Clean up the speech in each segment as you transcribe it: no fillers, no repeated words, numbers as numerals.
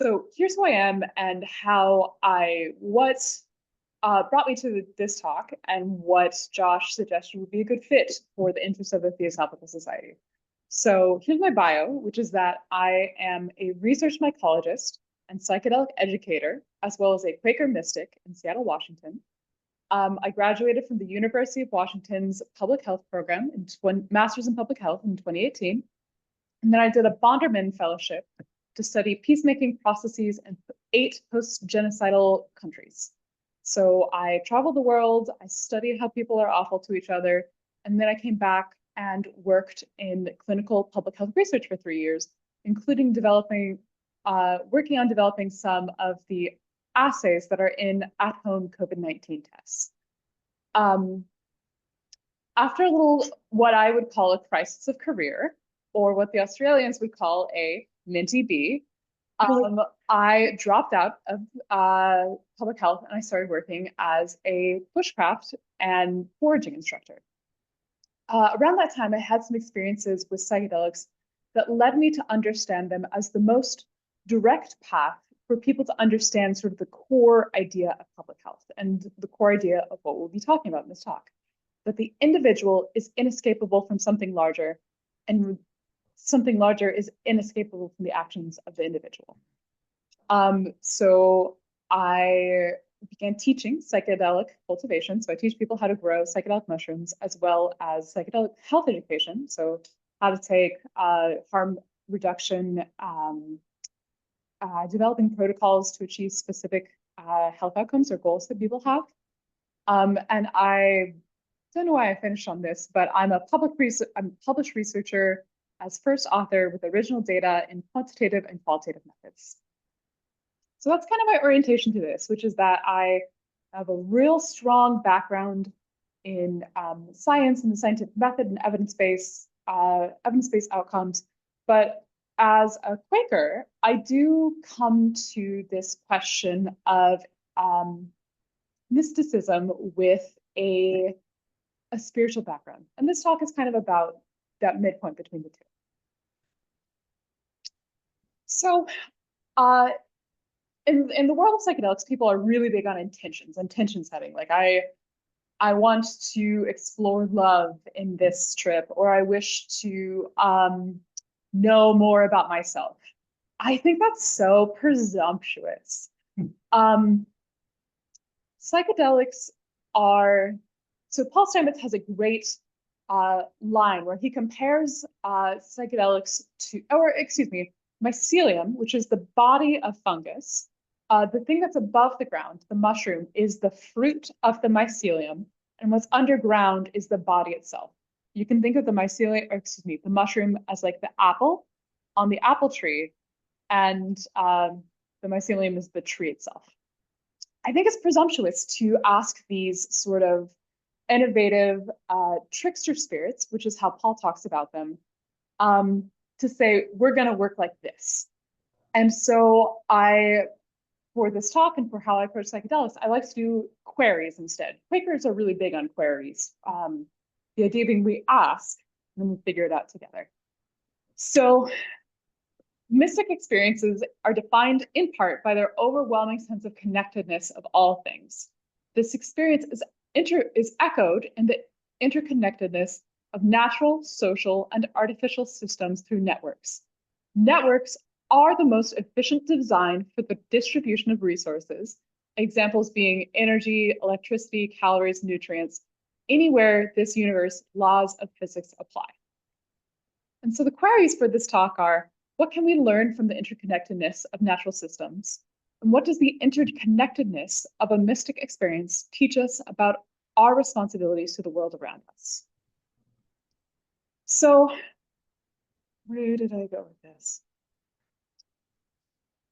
So here's who I am and what brought me to this talk and what Josh suggested would be a good fit for the interest of the Theosophical Society. So here's my bio, which is that I am a research mycologist and psychedelic educator, as well as a Quaker mystic in Seattle, Washington. I graduated from the University of Washington's Public Health program in Master's in Public Health in 2018. And then I did a Bonderman Fellowship to study peacemaking processes in 8 post-genocidal countries. So I traveled the world, I studied how people are awful to each other, and then I came back and worked in clinical public health research for 3 years, including working on developing some of the assays that are in at-home COVID-19 tests. After a little, what I would call a crisis of career, or what the Australians would call a minty bee, I dropped out of public health and I started working as a bushcraft and foraging instructor. Around that time, I had some experiences with psychedelics that led me to understand them as the most direct path for people to understand sort of the core idea of public health and the core idea of what we'll be talking about in this talk, that the individual is inescapable from something larger, and something larger is inescapable from the actions of the individual. So I began teaching psychedelic cultivation. So I teach people how to grow psychedelic mushrooms, as well as psychedelic health education. So how to take harm reduction, developing protocols to achieve specific health outcomes or goals that people have. And I don't know why I finished on this, but I'm a published researcher as first author with original data in quantitative and qualitative methods. So that's kind of my orientation to this, which is that I have a real strong background in science and the scientific method and evidence-based outcomes. But as a Quaker, I do come to this question of mysticism with a spiritual background. And this talk is kind of about that midpoint between the two. So in the world of psychedelics, people are really big on intention setting. Like I want to explore love in this trip, or I wish to know more about myself. I think that's so presumptuous. Psychedelics are, so Paul Stamets has a great line where he compares psychedelics to, or excuse me, mycelium, which is the body of fungus. The thing that's above the ground, the mushroom, is the fruit of the mycelium, and what's underground is the body itself. You can think of the mycelium, or excuse me, the mushroom as like the apple on the apple tree, and the mycelium is the tree itself. I think it's presumptuous to ask these sort of innovative trickster spirits, which is how Paul talks about them, to say, we're going to work like this. And so for this talk and for how I approach psychedelics, I like to do queries instead. Quakers are really big on queries. The idea being we ask, and then we figure it out together. So mystic experiences are defined in part by their overwhelming sense of connectedness of all things. This experience is echoed in the interconnectedness of natural, social, and artificial systems through networks. Networks are the most efficient design for the distribution of resources, examples being energy, electricity, calories, nutrients, anywhere this universe laws of physics apply. And so the queries for this talk are, what can we learn from the interconnectedness of natural systems? And what does the interconnectedness of a mystic experience teach us about our responsibilities to the world around us? So where did I go with this?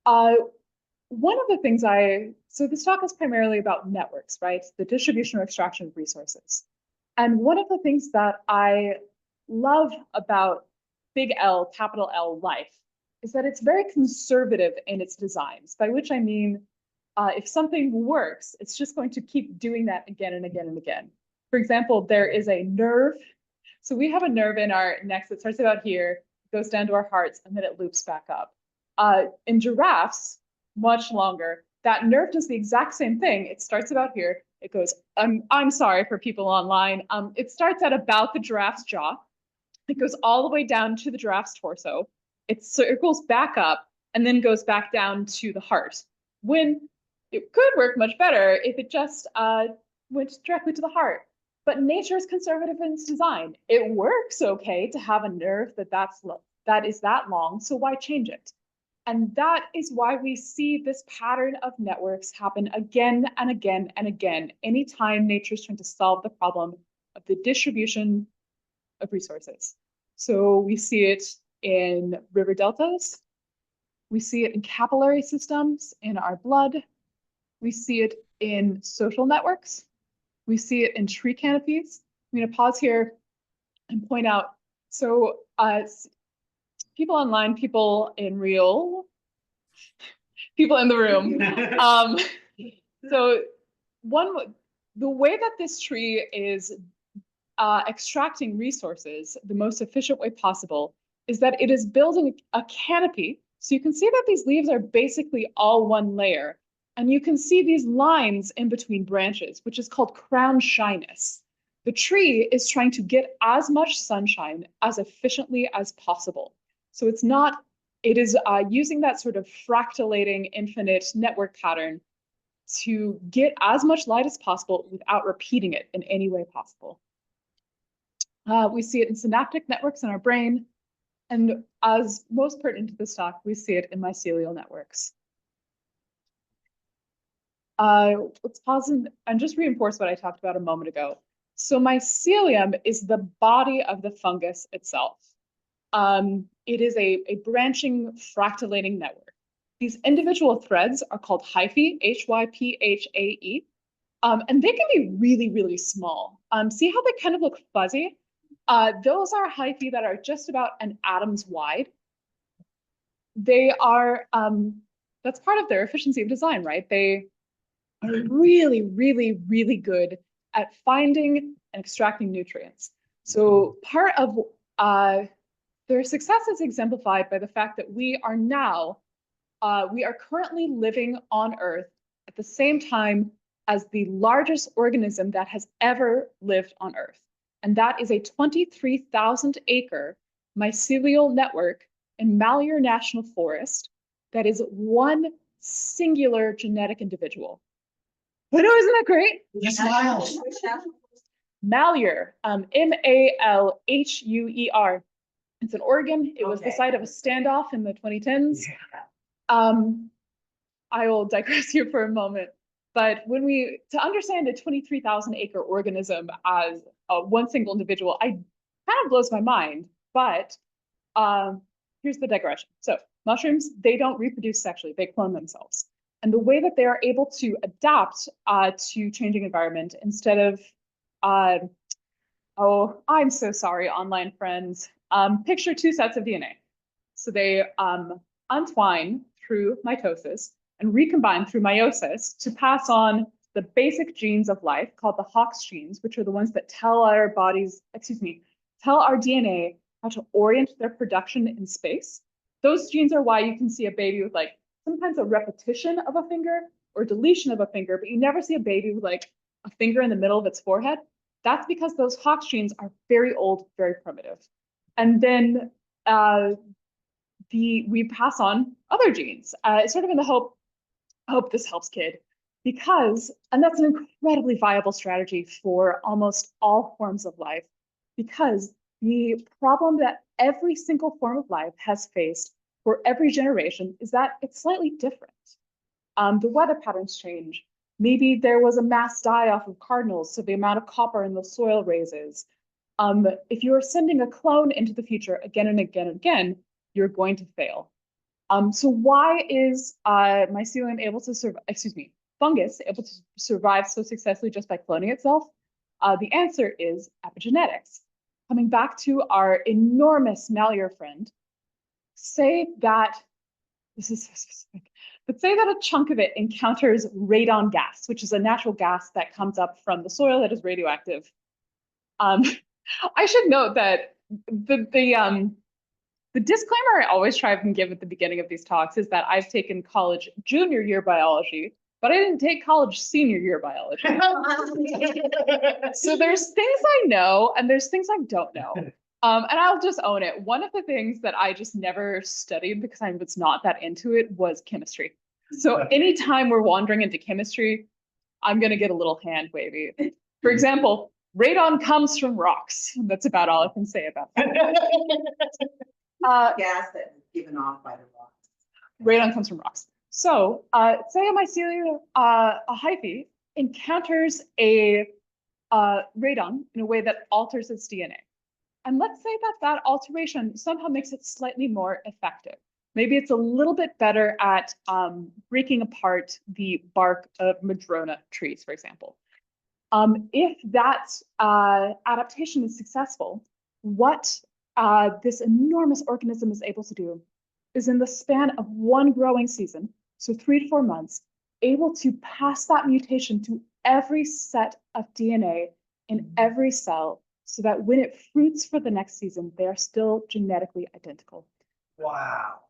One of the things so this talk is primarily about networks, right? The distribution or extraction of resources. And one of the things that I love about big L, capital L life is that it's very conservative in its designs, by which I mean, if something works, it's just going to keep doing that again and again and again. For example, there is a nerve. So we have a nerve in our necks that starts about here, goes down to our hearts, and then it loops back up. In giraffes, much longer. That nerve does the exact same thing. It starts about here. It goes, I'm sorry for people online. It starts at about the giraffe's jaw. It goes all the way down to the giraffe's torso. It circles back up and then goes back down to the heart. When it could work much better if it just went directly to the heart. But nature is conservative in its design. It works okay to have a nerve that is that long, so why change it? And that is why we see this pattern of networks happen again and again and again, anytime nature's trying to solve the problem of the distribution of resources. So we see it in river deltas. We see it in capillary systems in our blood. We see it in social networks. We see it in tree canopies. I'm going to pause here and point out. So people online, people in real, people in the room. So the way that this tree is extracting resources the most efficient way possible is that it is building a canopy. So you can see that these leaves are basically all one layer. And you can see these lines in between branches, which is called crown shyness. The tree is trying to get as much sunshine as efficiently as possible. So it is using that sort of fractalating infinite network pattern to get as much light as possible without repeating it in any way possible. We see it in synaptic networks in our brain. And as most pertinent to this talk, we see it in mycelial networks. Let's pause and just reinforce what I talked about a moment ago. So mycelium is the body of the fungus itself. It is a branching fractalating network. These individual threads are called hyphae, Hyphae, and they can be really, really small. See how they kind of look fuzzy? Those are hyphae that are just about an atom's wide. They are, that's part of their efficiency of design, right? They are really, really, really good at finding and extracting nutrients. So part of their success is exemplified by the fact that we are currently living on Earth at the same time as the largest organism that has ever lived on Earth. And that is a 23,000 acre mycelial network in Malheur National Forest that is one singular genetic individual. But oh, isn't that great? Malheur, Malhuer. It's in Oregon. It was the site of a standoff in the 2010s. I will digress here for a moment. But to understand a 23,000 acre organism as one single individual, kind of blows my mind. But here's the digression. So mushrooms, they don't reproduce sexually, they clone themselves. And the way that they are able to adapt to changing environment instead of, oh, I'm so sorry, online friends. Picture two sets of DNA. So they untwine through mitosis and recombine through meiosis to pass on the basic genes of life called the Hox genes, which are the ones that tell our DNA how to orient their production in space. Those genes are why you can see a baby with like sometimes a repetition of a finger or deletion of a finger, but you never see a baby with like a finger in the middle of its forehead. That's because those Hox genes are very old, very primitive. And then we pass on other genes, sort of in the hope this helps kid, and that's an incredibly viable strategy for almost all forms of life, because the problem that every single form of life has faced for every generation is that it's slightly different. The weather patterns change. Maybe there was a mass die-off of cardinals, so the amount of copper in the soil raises. If you're sending a clone into the future again and again and again, you're going to fail. So why is mycelium able to survive, fungus able to survive so successfully just by cloning itself? The answer is epigenetics. Coming back to our enormous Malheur friend, say that, this is so specific, but say that a chunk of it encounters radon gas, which is a natural gas that comes up from the soil that is radioactive. I should note that the The disclaimer I always try and give at the beginning of these talks is that I've taken college junior year biology, but I didn't take college senior year biology. So there's things I know and there's things I don't know. And I'll just own it. One of the things that I just never studied because I was not that into it was chemistry. So anytime we're wandering into chemistry, I'm going to get a little hand wavy. For example, radon comes from rocks. That's about all I can say about that. Gas that is given off by the rocks. Radon comes from rocks. So say a mycelium, a hyphae encounters a radon in a way that alters its DNA. And let's say that that alteration somehow makes it slightly more effective. Maybe it's a little bit better at breaking apart the bark of madrona trees, for example. If that adaptation is successful, what this enormous organism is able to do is in the span of one growing season, so 3 to 4 months, able to pass that mutation to every set of DNA in every cell so that when it fruits for the next season, they are still genetically identical. Wow.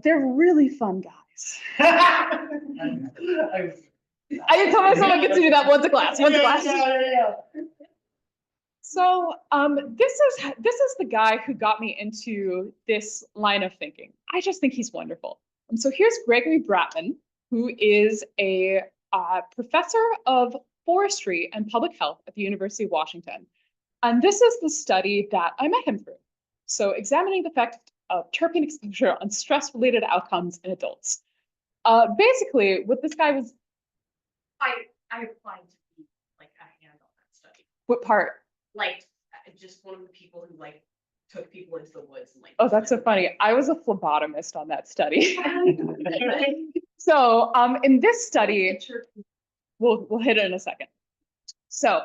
They're really fun guys. I tell myself I get to do that once a class. So this is the guy who got me into this line of thinking. I just think he's wonderful. And so here's Gregory Bratman, who is a professor of forestry and public health at the University of Washington. And this is the study that I met him through. So examining the effect of terpene exposure on stress-related outcomes in adults. Basically, what this guy was... I applied to be like a hand on that study. What part? Like just one of the people who like took people into the woods and like. Oh, that's so funny. I was a phlebotomist on that study. So in this study, we'll hit it in a second. So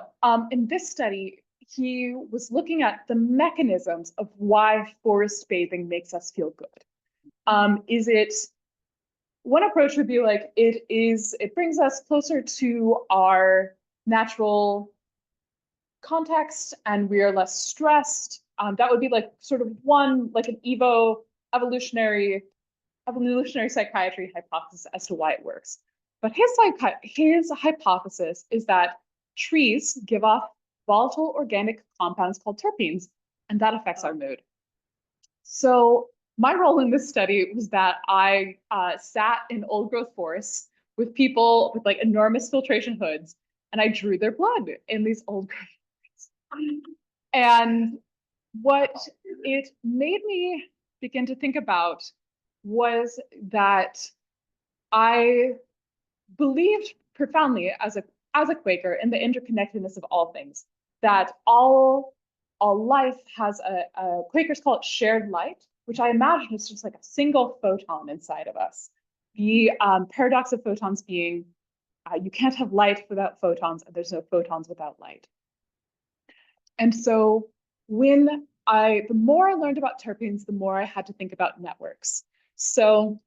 in this study, he was looking at the mechanisms of why forest bathing makes us feel good. Is it, one approach would be like, it brings us closer to our natural context and we are less stressed. That would be like sort of one, like an evolutionary psychiatry hypothesis as to why it works. But his hypothesis is that trees give off volatile organic compounds called terpenes, and that affects our mood. So my role in this study was that I sat in old growth forests with people with like enormous filtration hoods, and I drew their blood in these old growth forests. And what it made me begin to think about was that I believed profoundly as a Quaker in the interconnectedness of all things, that all life has a Quakers call it shared light, which I imagine is just like a single photon inside of us. The paradox of photons being you can't have light without photons, and there's no photons without light. And so the more I learned about terpenes, the more I had to think about networks. So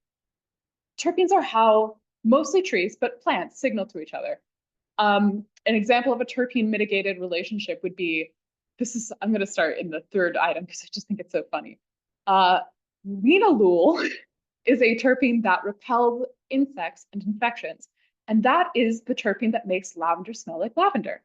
terpenes are how mostly trees, but plants signal to each other. An example of a terpene mitigated relationship would be, I'm going to start in the third item because I just think it's so funny. Linalool is a terpene that repels insects and infections. And that is the terpene that makes lavender smell like lavender.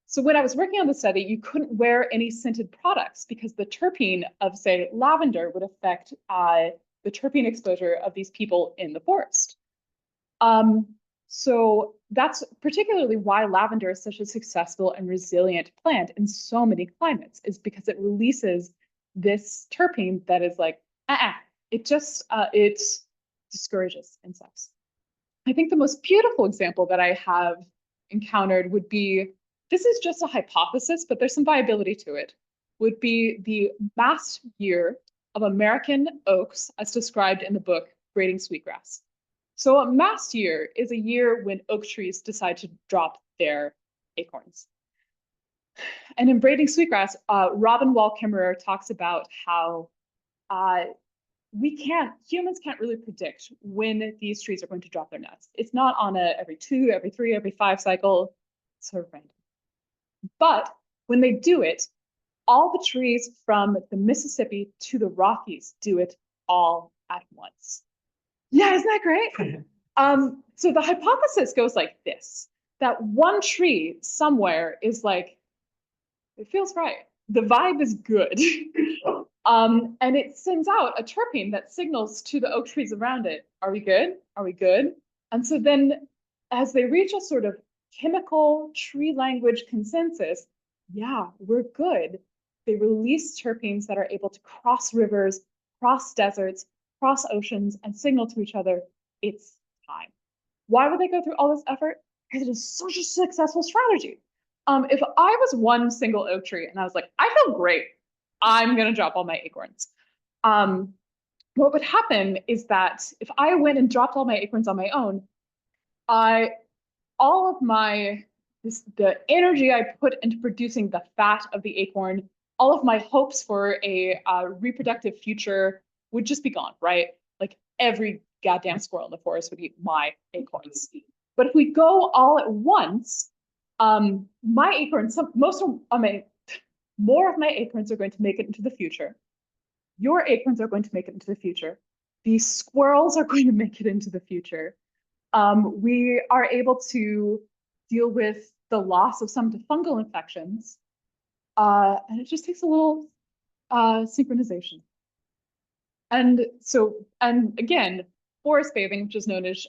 So when I was working on the study, you couldn't wear any scented products because the terpene of, say, lavender would affect the terpene exposure of these people in the forest. So that's particularly why lavender is such a successful and resilient plant in so many climates, is because it releases this terpene that is like, it discourages insects. I think the most beautiful example that I have encountered would be, this is just a hypothesis, but there's some viability to it, would be the mast year of American oaks as described in the book Braiding Sweetgrass. So a mast year is a year when oak trees decide to drop their acorns. And in Braiding Sweetgrass, Robin Wall Kimmerer talks about how humans can't really predict when these trees are going to drop their nuts. It's not on a every 2, every 3, every 5 cycle, it's sort of random. But when they do it, all the trees from the Mississippi to the Rockies do it all at once. Yeah, isn't that great? So the hypothesis goes like this, that one tree somewhere is like, it feels right. The vibe is good. And it sends out a terpene that signals to the oak trees around it, are we good? Are we good? And so then as they reach a sort of chemical tree language consensus, yeah, we're good. They release terpenes that are able to cross rivers, cross deserts, cross oceans, and signal to each other, it's time. Why would they go through all this effort? Because it is such a successful strategy. If I was one single oak tree and I was like, I feel great, I'm gonna drop all my acorns. What would happen is that if I went and dropped all my acorns on my own, all of the energy I put into producing the fat of the acorn, all of my hopes for a reproductive future would just be gone, right? Like every goddamn squirrel in the forest would eat my acorns. But if we go all at once, my acorns, more of my acorns are going to make it into the future. Your acorns are going to make it into the future. These squirrels are going to make it into the future. We are able to deal with the loss of some fungal infections. And it just takes a little synchronization. And again, forest bathing, which is known as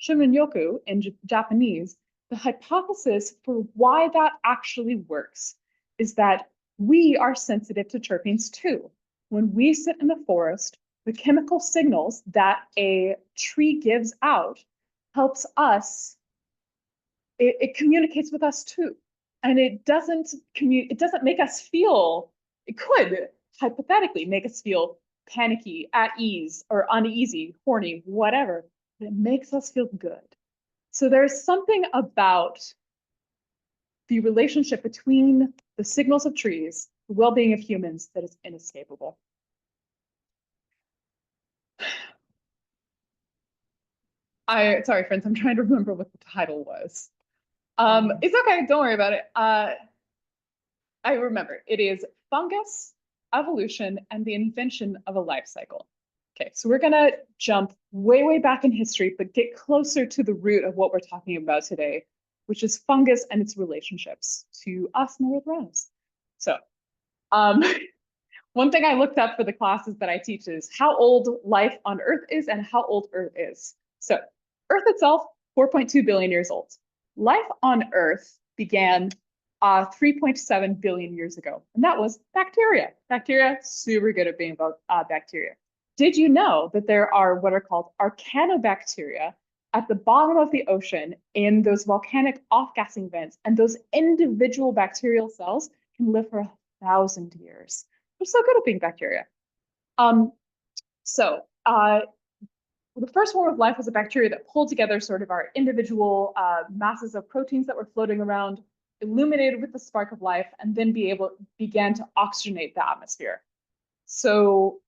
Shinrin-yoku in Japanese, the hypothesis for why that actually works is that we are sensitive to terpenes too. When we sit in the forest, the chemical signals that a tree gives out helps us, it communicates with us too. And it doesn't make us feel, it could hypothetically make us feel panicky, at ease, or uneasy, horny, whatever. But it makes us feel good. So there's something about the relationship between the signals of trees, the well-being of humans, that is inescapable. Sorry, friends, I'm trying to remember what the title was. It's okay, don't worry about it. I remember, it is Fungus, Evolution, and the Invention of a Life Cycle. Okay, so we're gonna jump way, way back in history, but get closer to the root of what we're talking about today, which is fungus and its relationships to us and the world around us. So, one thing I looked up for the classes that I teach is how old life on Earth is and how old Earth is. So, Earth itself, 4.2 billion years old. Life on Earth began 3.7 billion years ago, and that was bacteria. Bacteria, super good at being about bacteria. Did you know that there are what are called arcanobacteria at the bottom of the ocean in those volcanic off-gassing vents, and those individual bacterial cells can live for 1,000 years. They're so good at being bacteria. The first form of life was a bacteria that pulled together sort of our individual masses of proteins that were floating around, illuminated with the spark of life, and then began to oxygenate the atmosphere. So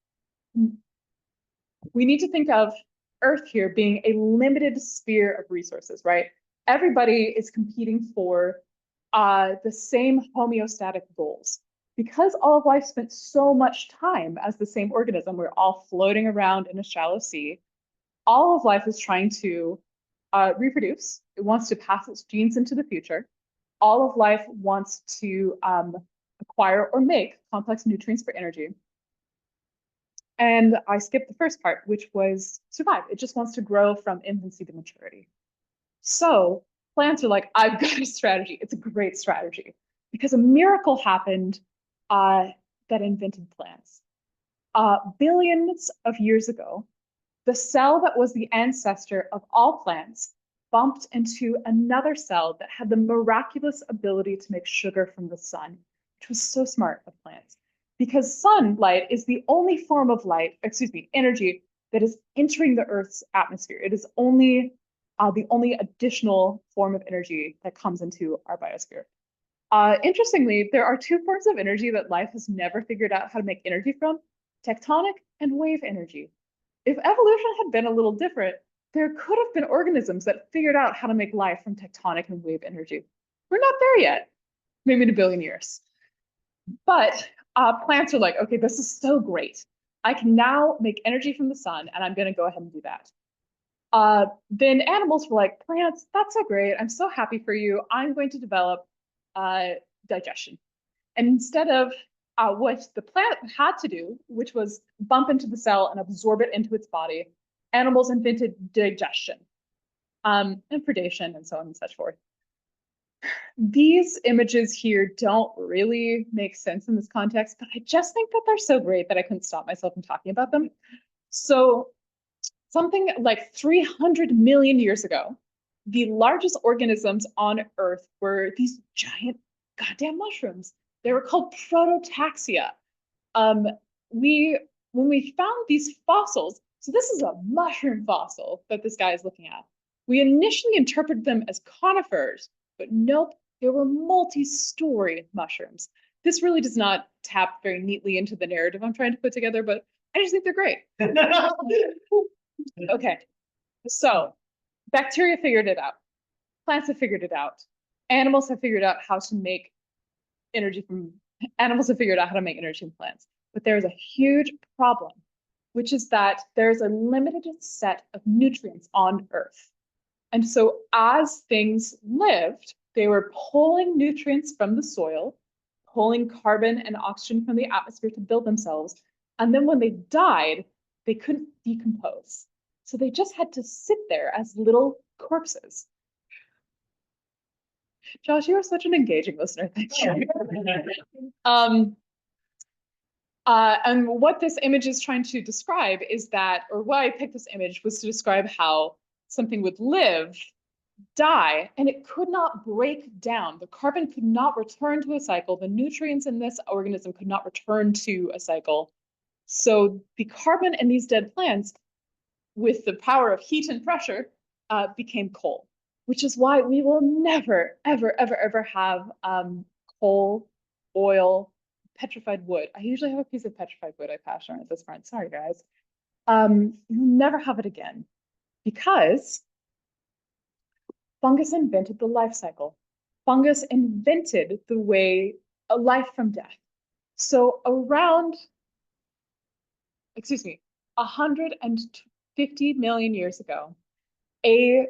we need to think of Earth here being a limited sphere of resources, right? Everybody is competing for the same homeostatic goals. Because all of life spent so much time as the same organism, we're all floating around in a shallow sea, all of life is trying to reproduce. It wants to pass its genes into the future. All of life wants to acquire or make complex nutrients for energy. And I skipped the first part, which was survive. It just wants to grow from infancy to maturity. So plants are like, I've got a strategy. It's a great strategy because a miracle happened that invented plants. Billions of years ago, the cell that was the ancestor of all plants bumped into another cell that had the miraculous ability to make sugar from the sun, which was so smart of plants. Because sunlight is the only form of energy that is entering the Earth's atmosphere. It is only the only additional form of energy that comes into our biosphere. Interestingly, there are two forms of energy that life has never figured out how to make energy from: tectonic and wave energy. If evolution had been a little different, there could have been organisms that figured out how to make life from tectonic and wave energy. We're not there yet, maybe in a billion years. But plants are like, okay, this is so great. I can now make energy from the sun, and I'm going to go ahead and do that. Then animals were like, plants, that's so great. I'm so happy for you. I'm going to develop digestion. And instead of what the plant had to do, which was bump into the cell and absorb it into its body, animals invented digestion and predation and so on and such forth. These images here don't really make sense in this context, but I just think that they're so great that I couldn't stop myself from talking about them. So something like 300 million years ago, the largest organisms on Earth were these giant goddamn mushrooms. They were called prototaxia. When we found these fossils, so this is a mushroom fossil that this guy is looking at. We initially interpreted them as conifers, but nope, they were multi-story mushrooms. This really does not tap very neatly into the narrative I'm trying to put together, but I just think they're great. Okay, so bacteria figured it out. Plants have figured it out. Animals have figured out how to make energy from animals have figured out how to make energy from plants. But there's a huge problem, which is that there's a limited set of nutrients on Earth. And so as things lived, they were pulling nutrients from the soil, pulling carbon and oxygen from the atmosphere to build themselves. And then when they died, they couldn't decompose. So they just had to sit there as little corpses. Josh, you are such an engaging listener. Thank you. And what this image is trying to describe is that, or why I picked this image was to describe how something would live, die, and it could not break down. The carbon could not return to a cycle. The nutrients in this organism could not return to a cycle. So the carbon in these dead plants, with the power of heat and pressure, became coal, which is why we will never, ever, ever, ever have coal, oil, petrified wood. I usually have a piece of petrified wood I pass around at this point. Sorry, guys. You'll never have it again because fungus invented the life cycle. Fungus invented the way a life from death. So around, 150 million years ago, a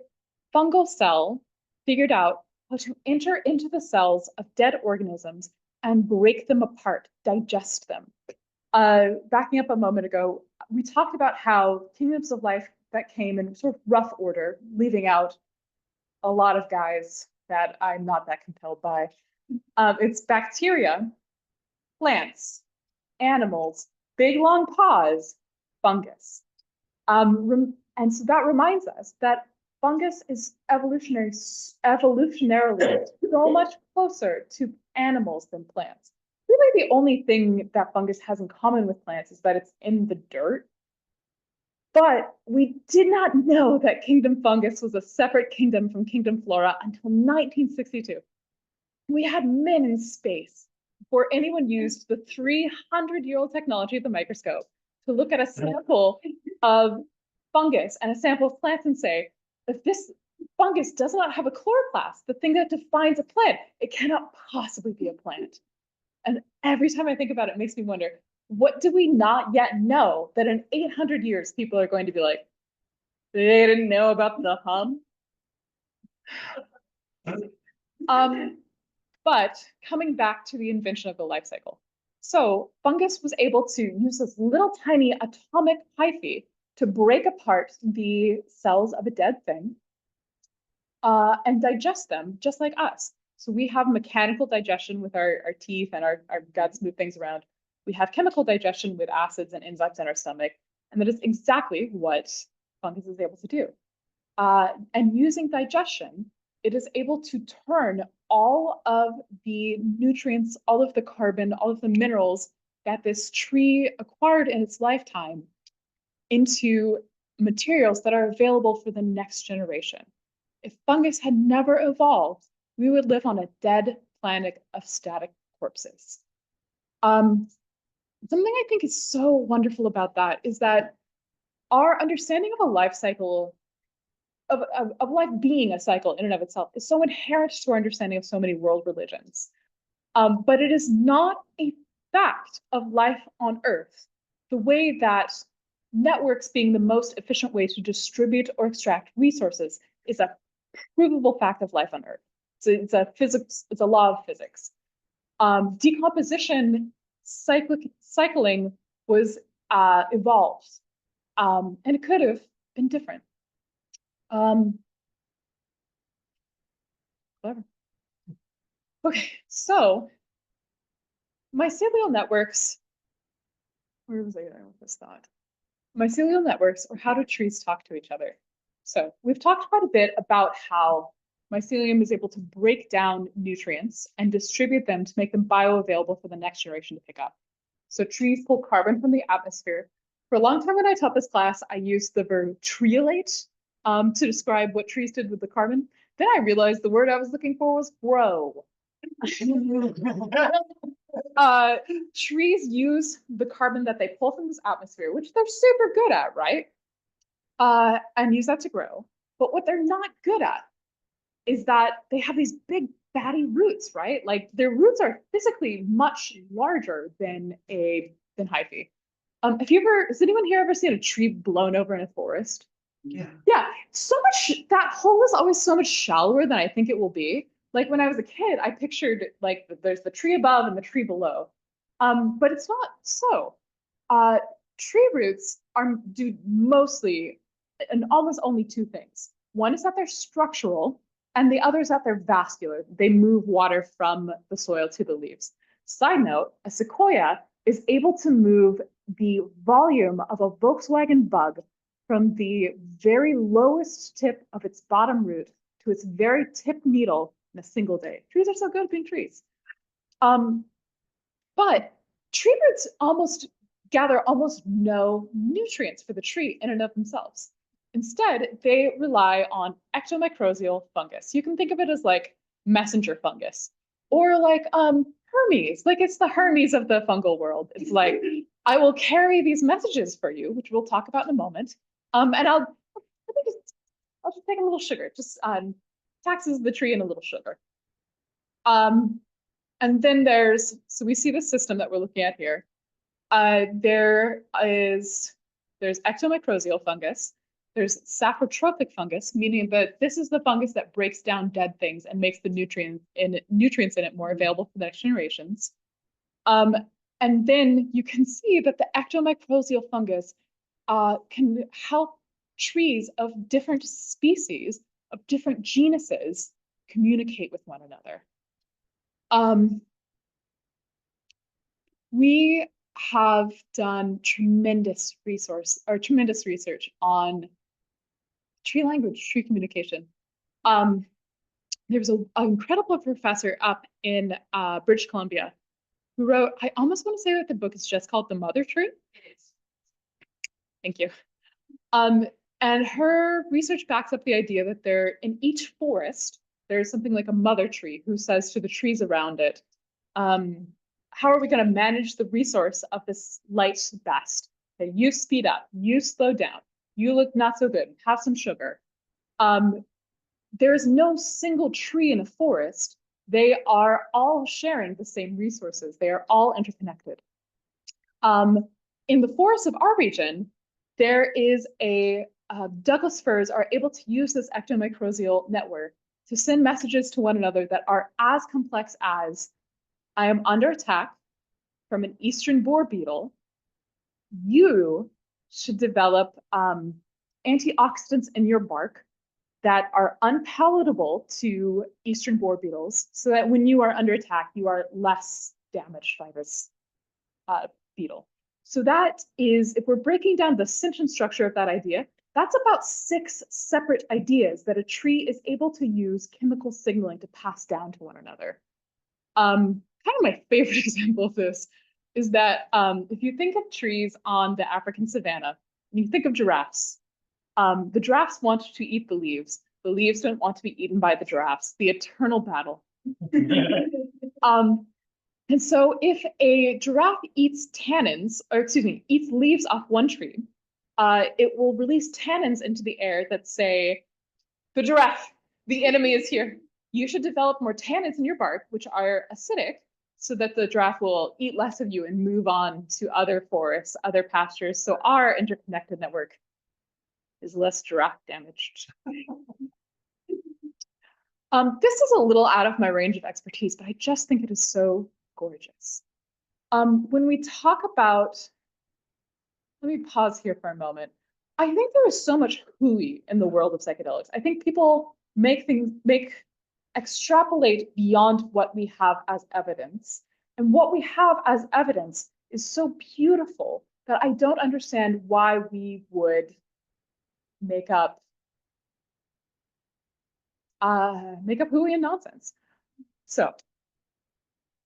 fungal cell figured out how to enter into the cells of dead organisms and break them apart, digest them. Backing up a moment ago, we talked about how kingdoms of life that came in sort of rough order, leaving out a lot of guys that I'm not that compelled by. It's bacteria, plants, animals, big long paws, fungus. And so that reminds us that fungus is evolutionarily so much closer to animals than plants. Really, the only thing that fungus has in common with plants is that it's in the dirt. But we did not know that kingdom fungus was a separate kingdom from kingdom flora until 1962. We had men in space before anyone used the 300-year-old technology of the microscope to look at a sample of fungus and a sample of plants and say, if this fungus does not have a chloroplast, the thing that defines a plant, it cannot possibly be a plant. And every time I think about it, it makes me wonder, what do we not yet know that in 800 years people are going to be like, they didn't know about the hum? But coming back to the invention of the life cycle. So fungus was able to use this little tiny atomic hyphae to break apart the cells of a dead thing and digest them just like us. So we have mechanical digestion with our teeth and our guts move things around. We have chemical digestion with acids and enzymes in our stomach. And that is exactly what fungus is able to do. And using digestion, it is able to turn all of the nutrients, all of the carbon, all of the minerals that this tree acquired in its lifetime into materials that are available for the next generation. If fungus had never evolved, we would live on a dead planet of static corpses. Something I think is so wonderful about that is that our understanding of a life cycle, of life being a cycle in and of itself, is so inherent to our understanding of so many world religions. But it is not a fact of life on Earth, the way that networks being the most efficient way to distribute or extract resources is a provable fact of life on Earth. So it's a law of physics. Decomposition cycling was evolved, and it could have been different. Clever. Okay, so mycelial networks, where was I going with this thought? Mycelial networks, or how do trees talk to each other? So we've talked quite a bit about how mycelium is able to break down nutrients and distribute them to make them bioavailable for the next generation to pick up. So trees pull carbon from the atmosphere. For a long time when I taught this class, I used the verb treolate to describe what trees did with the carbon. Then I realized the word I was looking for was grow. Trees use the carbon that they pull from this atmosphere, which they're super good at, right? And use that to grow. But what they're not good at is that they have these big fatty roots, right? Like their roots are physically much larger than hyphae. Has anyone here ever seen a tree blown over in a forest? Yeah. Yeah, so much, that hole is always so much shallower than I think it will be. Like when I was a kid, I pictured like there's the tree above and the tree below. But it's not so. Tree roots do mostly and almost only two things. One is that they're structural, and the other is that they're vascular. They move water from the soil to the leaves. Side note, a sequoia is able to move the volume of a Volkswagen bug from the very lowest tip of its bottom root to its very tip needle in a single day. Trees are so good at being trees. But tree roots gather almost no nutrients for the tree in and of themselves. Instead, they rely on ectomycorrhizal fungus. You can think of it as like messenger fungus, or like Hermes, like it's the Hermes of the fungal world. It's like, I will carry these messages for you, which we'll talk about in a moment. And I'll just take a little sugar, just taxes the tree and a little sugar. And then so we see the system that we're looking at here. There's ectomycorrhizal fungus. There's saprotrophic fungus, meaning that this is the fungus that breaks down dead things and makes the nutrients in it more available for the next generations. And then you can see that the ectomycorrhizal fungus can help trees of different species, of different genuses, communicate with one another. We have done tremendous research on tree language, tree communication. There was an incredible professor up in British Columbia who wrote, I almost want to say that the book is just called The Mother Tree. It is. Thank you. And her research backs up the idea that in each forest, there's something like a mother tree who says to the trees around it, how are we going to manage the resource of this light best? Okay, you speed up, you slow down, you look not so good, have some sugar. There's no single tree in a forest. They are all sharing the same resources. They are all interconnected. In the forests of our region, there is Douglas firs are able to use this ectomycorrhizal network to send messages to one another that are as complex as, I am under attack from an eastern borer beetle. You should develop antioxidants in your bark that are unpalatable to eastern borer beetles, so that when you are under attack, you are less damaged by this beetle. So that is, if we're breaking down the sentence structure of that idea, that's about 6 separate ideas that a tree is able to use chemical signaling to pass down to one another. Kind of my favorite example of this is that if you think of trees on the African savanna, and you think of giraffes, the giraffes want to eat the leaves. The leaves don't want to be eaten by the giraffes. The eternal battle. And so if a giraffe eats eats leaves off one tree, it will release tannins into the air that say, the giraffe, the enemy is here. You should develop more tannins in your bark, which are acidic, so that the giraffe will eat less of you and move on to other forests, other pastures. So our interconnected network is less giraffe damaged. This is a little out of my range of expertise, but I just think it is so gorgeous. When we talk about, let me pause here for a moment. I think there is so much hooey in the world of psychedelics. I think people extrapolate beyond what we have as evidence. And what we have as evidence is so beautiful that I don't understand why we would make up hooey and nonsense. So,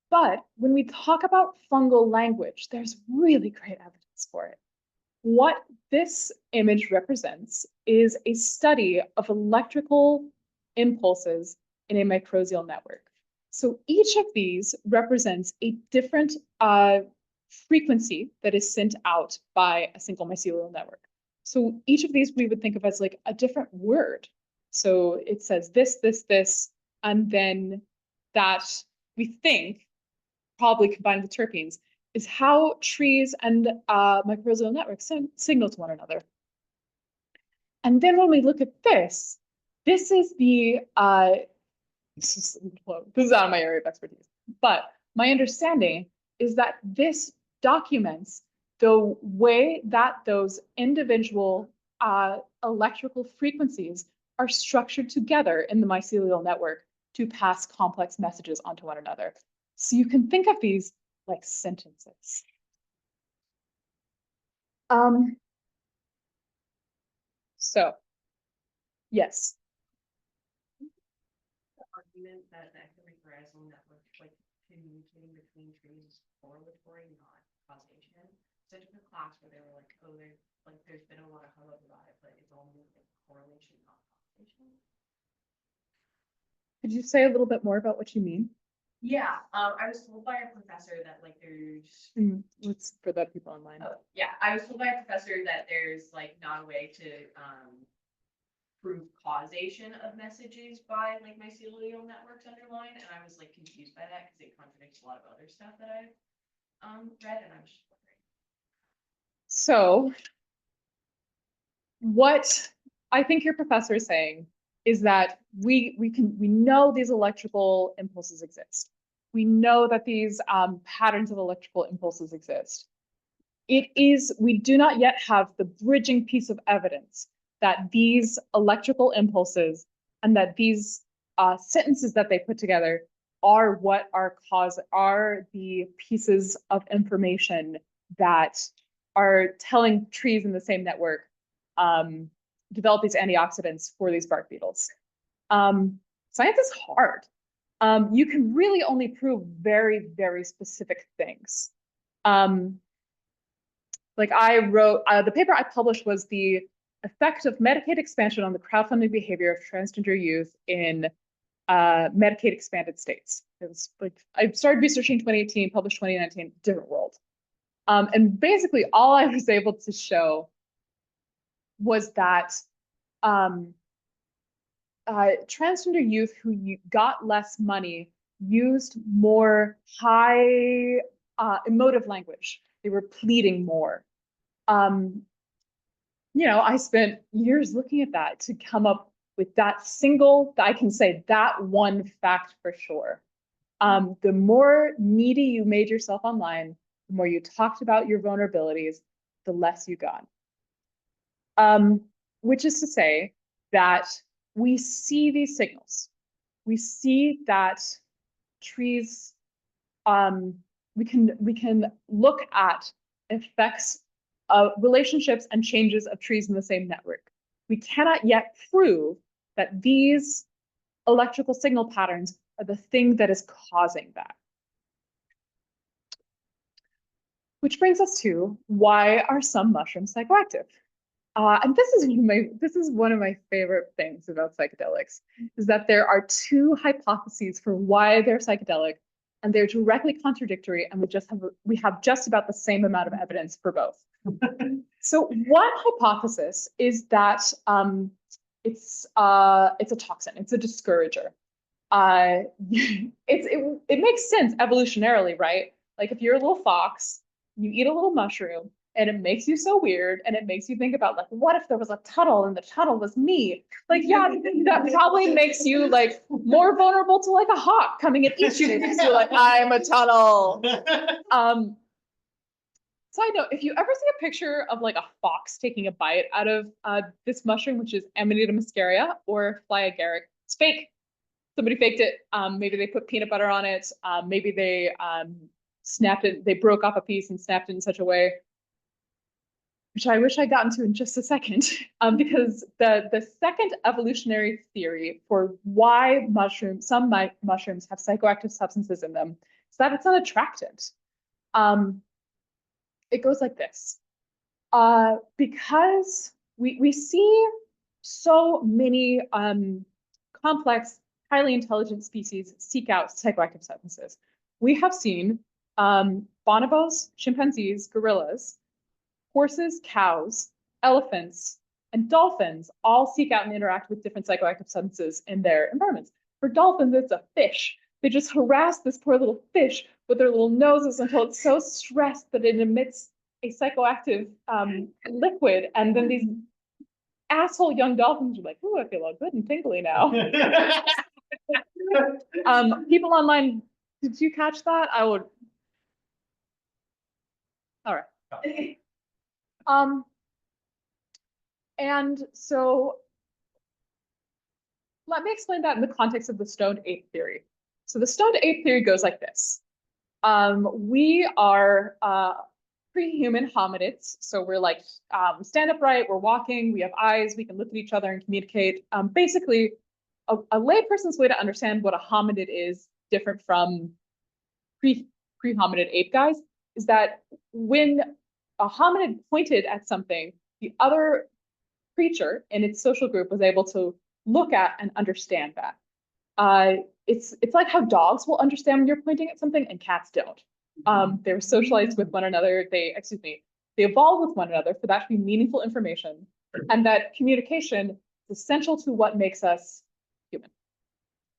but when we talk about fungal language, there's really great evidence for it. What this image represents is a study of electrical impulses in a mycorrhizal network. So each of these represents a different frequency that is sent out by a single mycelial network. So each of these we would think of as like a different word. So it says this, this, this, and then that we think, probably combined with terpenes, is how trees and mycorrhizal networks signal to one another. And then when we look at this, this is the, this is out of my area of expertise, but my understanding is that this documents the way that those individual electrical frequencies are structured together in the mycelial network to pass complex messages onto one another. So you can think of these like sentences. So, yes. The argument that the mycorrhizal network, like communicating between trees, is correlatory, not causation. So I took a class where they were like, oh, there's been a lot of hubbub about it, but it's only like correlation, not causation. Could you say a little bit more about what you mean? Yeah, I was told by a professor that like there's Let's for the people online. Yeah, I was told by a professor that there's like not a way to prove causation of messages by like mycelial networks underlined, and I was like confused by that because it contradicts a lot of other stuff that I've read, and I was just wondering. So what I think your professor is saying is that we know these electrical impulses exist. We know that these patterns of electrical impulses exist. We do not yet have the bridging piece of evidence that these electrical impulses and that these sentences that they put together are what are the pieces of information that are telling trees in the same network develop these antioxidants for these bark beetles. Science is hard. You can really only prove very, very specific things. Like I wrote, the paper I published was the effect of Medicaid expansion on the crowdfunding behavior of transgender youth in Medicaid expanded states. It was like, I started researching 2018, published 2019, different world. And basically all I was able to show was that transgender youth who got less money used more high emotive language. They were pleading more. You know, I spent years looking at that to come up with that I can say that one fact for sure. The more needy you made yourself online, the more you talked about your vulnerabilities, the less you got. Which is to say that we see these signals. We see that trees, we can look at effects of relationships and changes of trees in the same network. We cannot yet prove that these electrical signal patterns are the thing that is causing that. Which brings us to, why are some mushrooms psychoactive? And this is one of my favorite things about psychedelics, is that there are two hypotheses for why they're psychedelic, and they're directly contradictory, and we have just about the same amount of evidence for both. So one hypothesis is that it's a toxin, it's a discourager. it makes sense evolutionarily, right? Like if you're a little fox, you eat a little mushroom, and it makes you so weird, and it makes you think about like, what if there was a tunnel and the tunnel was me? Like, yeah, that probably makes you like more vulnerable to like a hawk coming and eat you because you're like, I'm a tunnel. Side note, if you ever see a picture of like a fox taking a bite out of this mushroom, which is Amanita muscaria or fly agaric, it's fake. Somebody faked it. Maybe they put peanut butter on it. Maybe they snapped it. They broke off a piece and snapped it in such a way, which I wish I'd gotten to in just a second, because the second evolutionary theory for why some mushrooms have psychoactive substances in them is that it's an attractant. It goes like this. Because we see so many complex, highly intelligent species seek out psychoactive substances. We have seen bonobos, chimpanzees, gorillas, horses, cows, elephants, and dolphins all seek out and interact with different psychoactive substances in their environments. For dolphins, it's a fish. They just harass this poor little fish with their little noses until it's so stressed that it emits a psychoactive liquid. And then these asshole young dolphins are like, "Ooh, I feel all good and tingly now." People online, did you catch that? I would. All right. And so let me explain that in the context of the stoned ape theory. So the stoned ape theory goes like this. We are pre-human hominids. So we're like stand upright, we're walking, we have eyes, we can look at each other and communicate. Basically, a layperson's way to understand what a hominid is different from pre-hominid ape guys is that when a hominid pointed at something, the other creature in its social group was able to look at and understand that. It's like how dogs will understand when you're pointing at something and cats don't. They're socialized with one another. They evolve with one another for that to be meaningful information, and that communication is essential to what makes us human.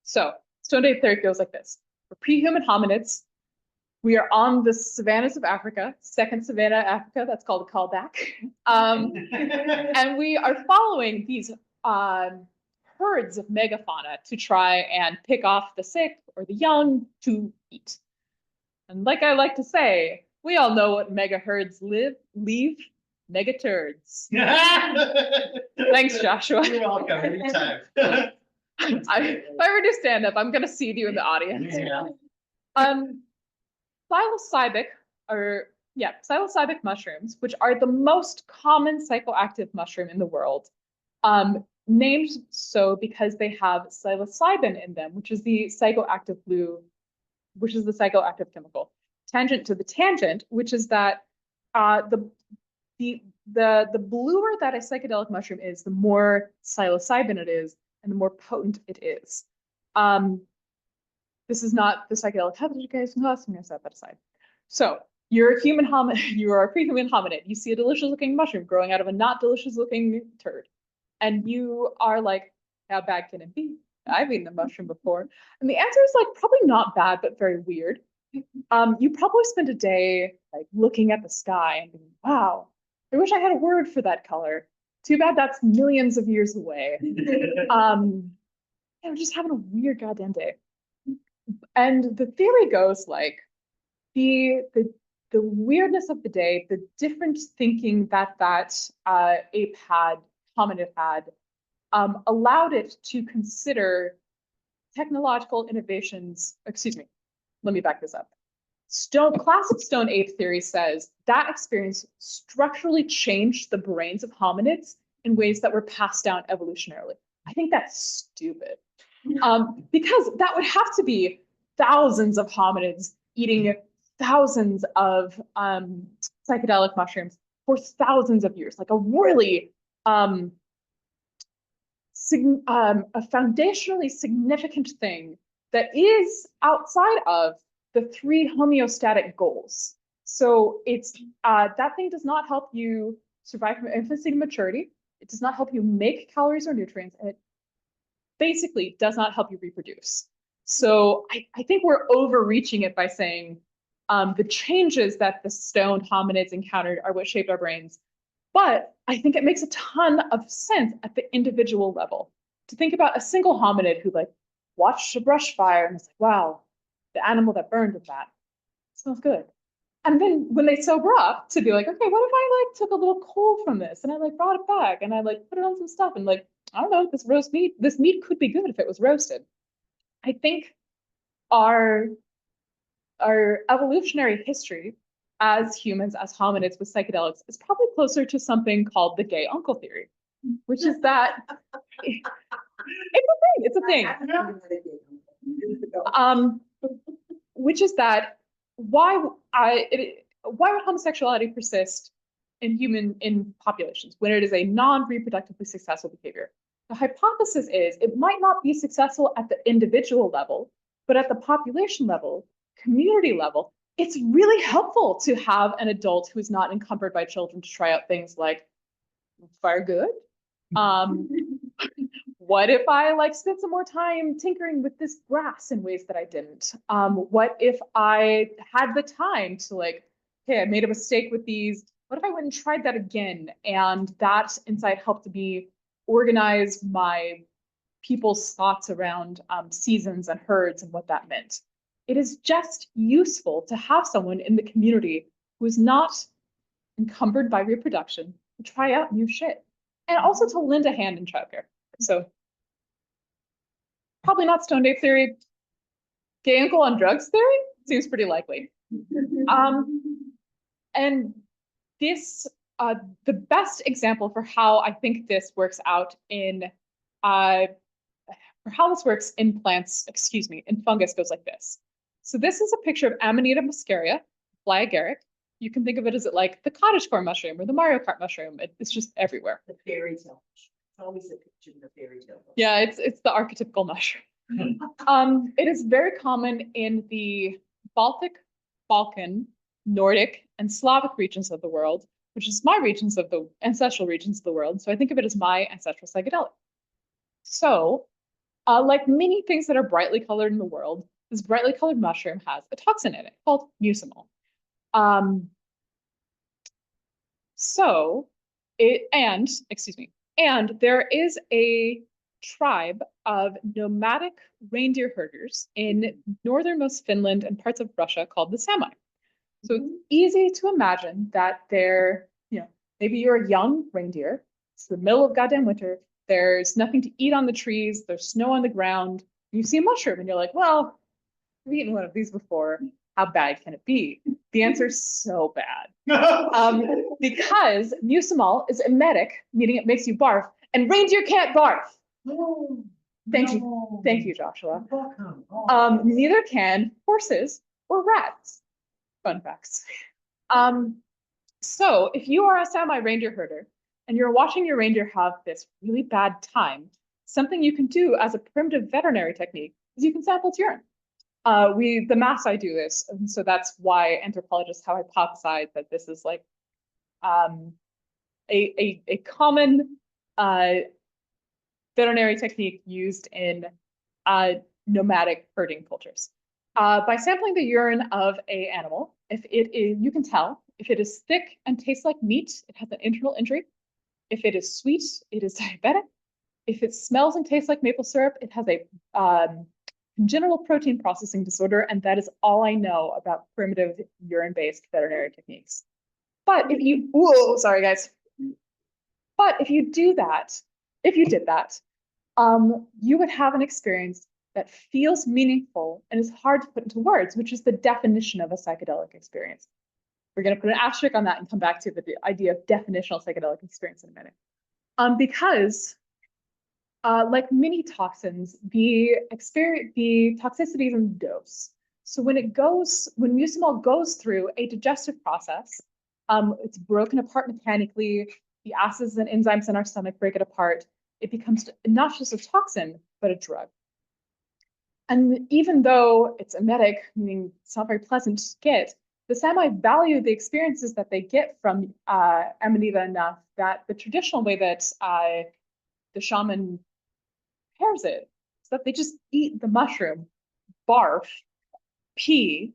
So stoned ape theory goes like this. For pre-human hominids, we are on the savannas of Africa, second savanna Africa, that's called a callback. And we are following these herds of megafauna to try and pick off the sick or the young to eat. And like I like to say, we all know what mega herds leave mega turds. Thanks, Joshua. You're welcome, anytime. If I ever do stand up, I'm gonna seed you in the audience. Yeah. Psilocybic mushrooms, which are the most common psychoactive mushroom in the world, named so because they have psilocybin in them, which is the psychoactive chemical. Tangent to the tangent, which is that the bluer that a psychedelic mushroom is, the more psilocybin it is, and the more potent it is. This is not the psychedelic habit, guys. No, I'm gonna set that aside. So you're a human hominid, you are a pre-human hominid. You see a delicious looking mushroom growing out of a not delicious looking turd. And you are like, how bad can it be? I've eaten a mushroom before. And the answer is like probably not bad, but very weird. You probably spent a day like looking at the sky and being, wow, I wish I had a word for that color. Too bad that's millions of years away. I'm just having a weird goddamn day. And the theory goes like the weirdness of the day, the different thinking that hominid had, allowed it to consider technological innovations. Excuse me, let me back this up. Classic stone ape theory says that experience structurally changed the brains of hominids in ways that were passed down evolutionarily. I think that's stupid. Because that would have to be thousands of hominids eating thousands of psychedelic mushrooms for thousands of years, like a really a foundationally significant thing that is outside of the 3 homeostatic goals. So it's that thing does not help you survive from infancy to maturity. It does not help you make calories or nutrients, and it basically does not help you reproduce. So I think we're overreaching it by saying the changes that the stoned hominids encountered are what shaped our brains. But I think it makes a ton of sense at the individual level to think about a single hominid who like watched a brush fire and was like, wow, the animal that burned with that smells good. And then when they sober up to be like, okay, what if I like took a little coal from this and I like brought it back and I like put it on some stuff and like, I don't know, this meat could be good if it was roasted. I think our our evolutionary history as humans, as hominids with psychedelics, is probably closer to something called the gay uncle theory, which is that it's a thing. Um, which is that why would homosexuality persist in populations when it is a non-reproductively successful behavior? The hypothesis is it might not be successful at the individual level, but at the population level, community level, it's really helpful to have an adult who's not encumbered by children to try out things like fire good. What if I like spent some more time tinkering with this grass in ways that I didn't? What if I had the time to like, hey, I made a mistake with these. What if I went and tried that again? And that insight helped me organize my people's thoughts around seasons and herds and what that meant. It is just useful to have someone in the community who is not encumbered by reproduction to try out new shit and also to lend a hand in childcare. So probably not stone ape theory. Gay uncle on drugs theory seems pretty likely. And this, the best example for how I think this works out in, for how this works in plants, excuse me, in fungus goes like this. So this is a picture of Amanita muscaria, fly agaric. You can think of it as like the cottagecore mushroom or the Mario Kart mushroom. It's just everywhere. The fairy tale. Always a picture in the fairy tale. Yeah, it's the archetypical mushroom. It is very common in the Baltic, Balkan, Nordic, and Slavic regions of the world, which is my regions of the ancestral regions of the world. So I think of it as my ancestral psychedelic. So, like many things that are brightly colored in the world, this brightly colored mushroom has a toxin in it called mycelium. And there is a tribe of nomadic reindeer herders in northernmost Finland and parts of Russia called the Sami. So it's easy to imagine that maybe you're a young reindeer. It's the middle of goddamn winter. There's nothing to eat on the trees. There's snow on the ground. You see a mushroom and you're like, well, I've eaten one of these before. How bad can it be? The answer is so bad. Because mucimol is emetic, meaning it makes you barf, and reindeer can't barf. Thank you, Joshua. Neither can horses or rats. Fun facts. So if you are a Sami reindeer herder and you're watching your reindeer have this really bad time, something you can do as a primitive veterinary technique is you can sample its urine. The Maasai do this, and so that's why anthropologists have hypothesized that this is like a common veterinary technique used in nomadic herding cultures. By sampling the urine of an animal, if it is, you can tell if it is thick and tastes like meat, it has an internal injury. If it is sweet, it is diabetic. If it smells and tastes like maple syrup, it has a congenital protein processing disorder, and that is all I know about primitive urine-based veterinary techniques. But if you, whoa, sorry guys. But if you did that, you would have an experience that feels meaningful and is hard to put into words, which is the definition of a psychedelic experience. We're going to put an asterisk on that and come back to the idea of definitional psychedelic experience in a minute. Because like many toxins, the toxicity is in dose. So when mucimol goes through a digestive process, it's broken apart mechanically. The acids and enzymes in our stomach break it apart. It becomes not just a toxin, but a drug. And even though it's emetic, meaning it's not very pleasant to get, the Sami value the experiences that they get from Amanita enough that the traditional way that the shaman prepares it is that they just eat the mushroom barf, pee.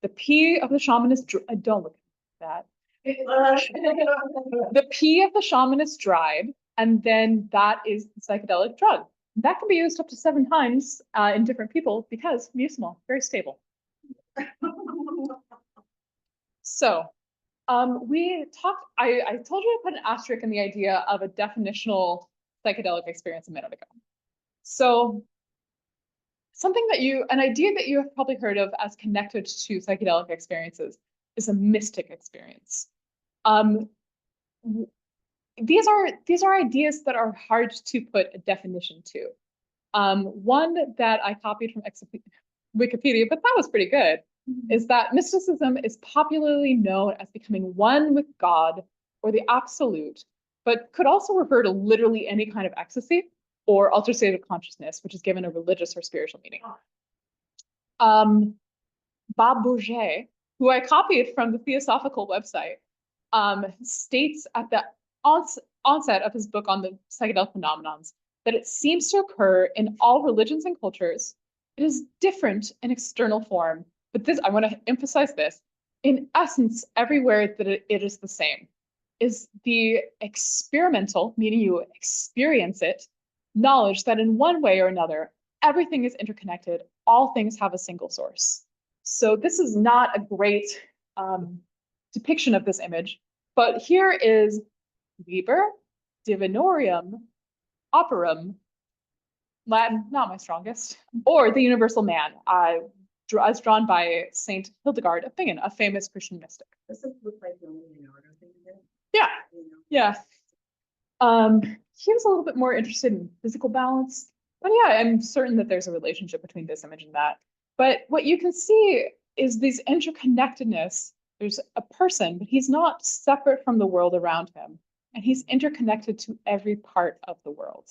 The pee of the shaman is don't look at that. The pee of the shaman is dried, and then that is the psychedelic drug. That can be used up to 7 times in different people because mucimol, very stable. So we talked, I told you to put an asterisk in the idea of a definitional psychedelic experience a minute ago. So an idea that you have probably heard of as connected to psychedelic experiences is a mystic experience. These are ideas that are hard to put a definition to. One that I copied from Wikipedia, but that was pretty good, is that mysticism is popularly known as becoming one with God or the absolute, but could also refer to literally any kind of ecstasy or altered state of consciousness, which is given a religious or spiritual meaning. Bob Bourget, who I copied from the Theosophical website, states at the onset of his book on the psychedelic phenomenons that it seems to occur in all religions and cultures. It is different in external form, but I want to emphasize this, in essence, everywhere that it is the same, is the experimental, meaning you experience it, knowledge that in one way or another, everything is interconnected, all things have a single source. So this is not a great depiction of this image, but here is Liber Divinorium Operum, Latin, not my strongest, or the Universal Man, as drawn by Saint Hildegard of Bingen, a famous Christian mystic. Does this look like the only Leonardo thing there? Yeah, You know? yeah. He was a little bit more interested in physical balance, but yeah, I'm certain that there's a relationship between this image and that. But what you can see is this interconnectedness. There's a person, but he's not separate from the world around him, and he's interconnected to every part of the world.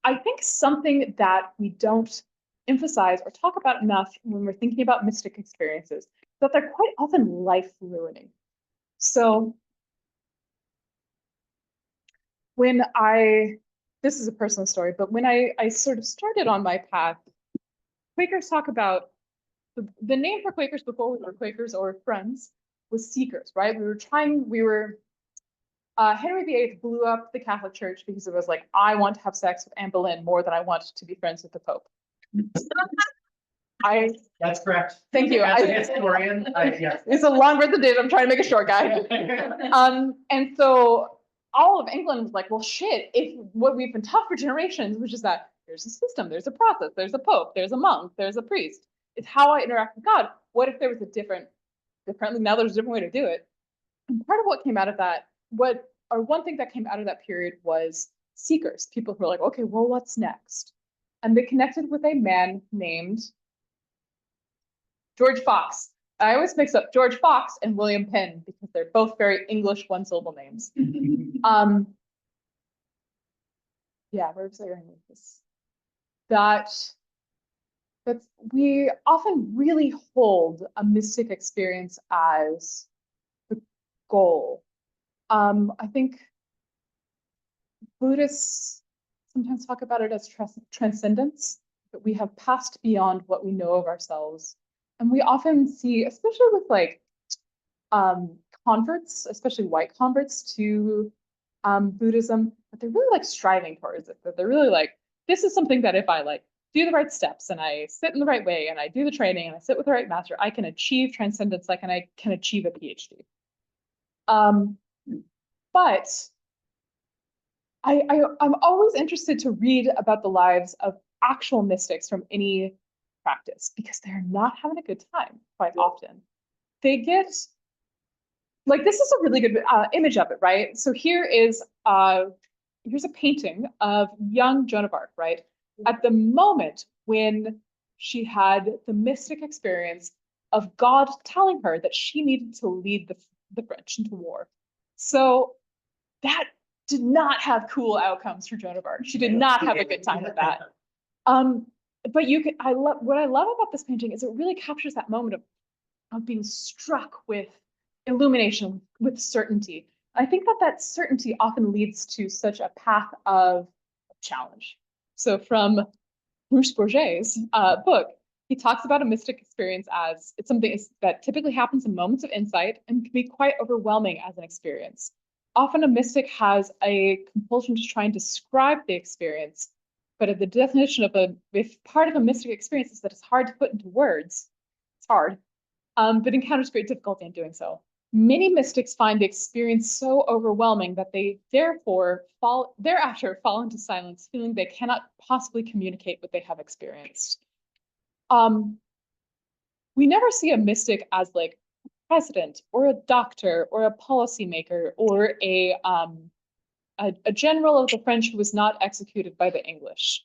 I think something that we don't emphasize or talk about enough when we're thinking about mystic experiences is that they're quite often life-ruining. So this is a personal story, but when I sort of started on my path, Quakers talk about, the name for Quakers before we were Quakers or Friends was seekers, right? Henry VIII blew up the Catholic Church because it was like, I want to have sex with Anne Boleyn more than I want to be friends with the Pope. That's correct. Thank you. As a historian, yes. It's a long version date. I'm trying to make a short guy. And so all of England was like, well, shit, if what we've been taught for generations, which is that there's a system, there's a process, there's a pope, there's a monk, there's a priest. It's how I interact with God. What if there was now there's a different way to do it? And part of what came out of that, one thing that came out of that period was seekers, people who were like, okay, well, what's next? And they connected with a man named George Fox. I always mix up George Fox and William Penn because they're both very English one-syllable names. Yeah, where was I going with this? That we often really hold a mystic experience as the goal. I think Buddhists sometimes talk about it as transcendence, that we have passed beyond what we know of ourselves. And we often see, especially with like converts, especially white converts to Buddhism, that they're really like striving towards it, that they're really like, this is something that if I like do the right steps and I sit in the right way and I do the training and I sit with the right master, I can achieve transcendence, like, and I can achieve a PhD. But I'm always interested to read about the lives of actual mystics from any practice because they're not having a good time quite often. They get, like, this is a really good image of it, right? So here's a painting of young Joan of Arc, right? At the moment when she had the mystic experience of God telling her that she needed to lead the French into war. So that did not have cool outcomes for Joan of Arc. She did not have a good time with that. But what I love about this painting is it really captures that moment of being struck with illumination, with certainty. I think that certainty often leads to such a path of challenge. So from Bruce Bourget's book, he talks about a mystic experience as it's something that typically happens in moments of insight and can be quite overwhelming as an experience. Often a mystic has a compulsion to try and describe the experience, but the definition of if part of a mystic experience is that it's hard to put into words, it's hard, but encounters great difficulty in doing so. Many mystics find the experience so overwhelming that they thereafter fall into silence, feeling they cannot possibly communicate what they have experienced. We never see a mystic as like a president or a doctor or a policymaker or a general of the French who was not executed by the English.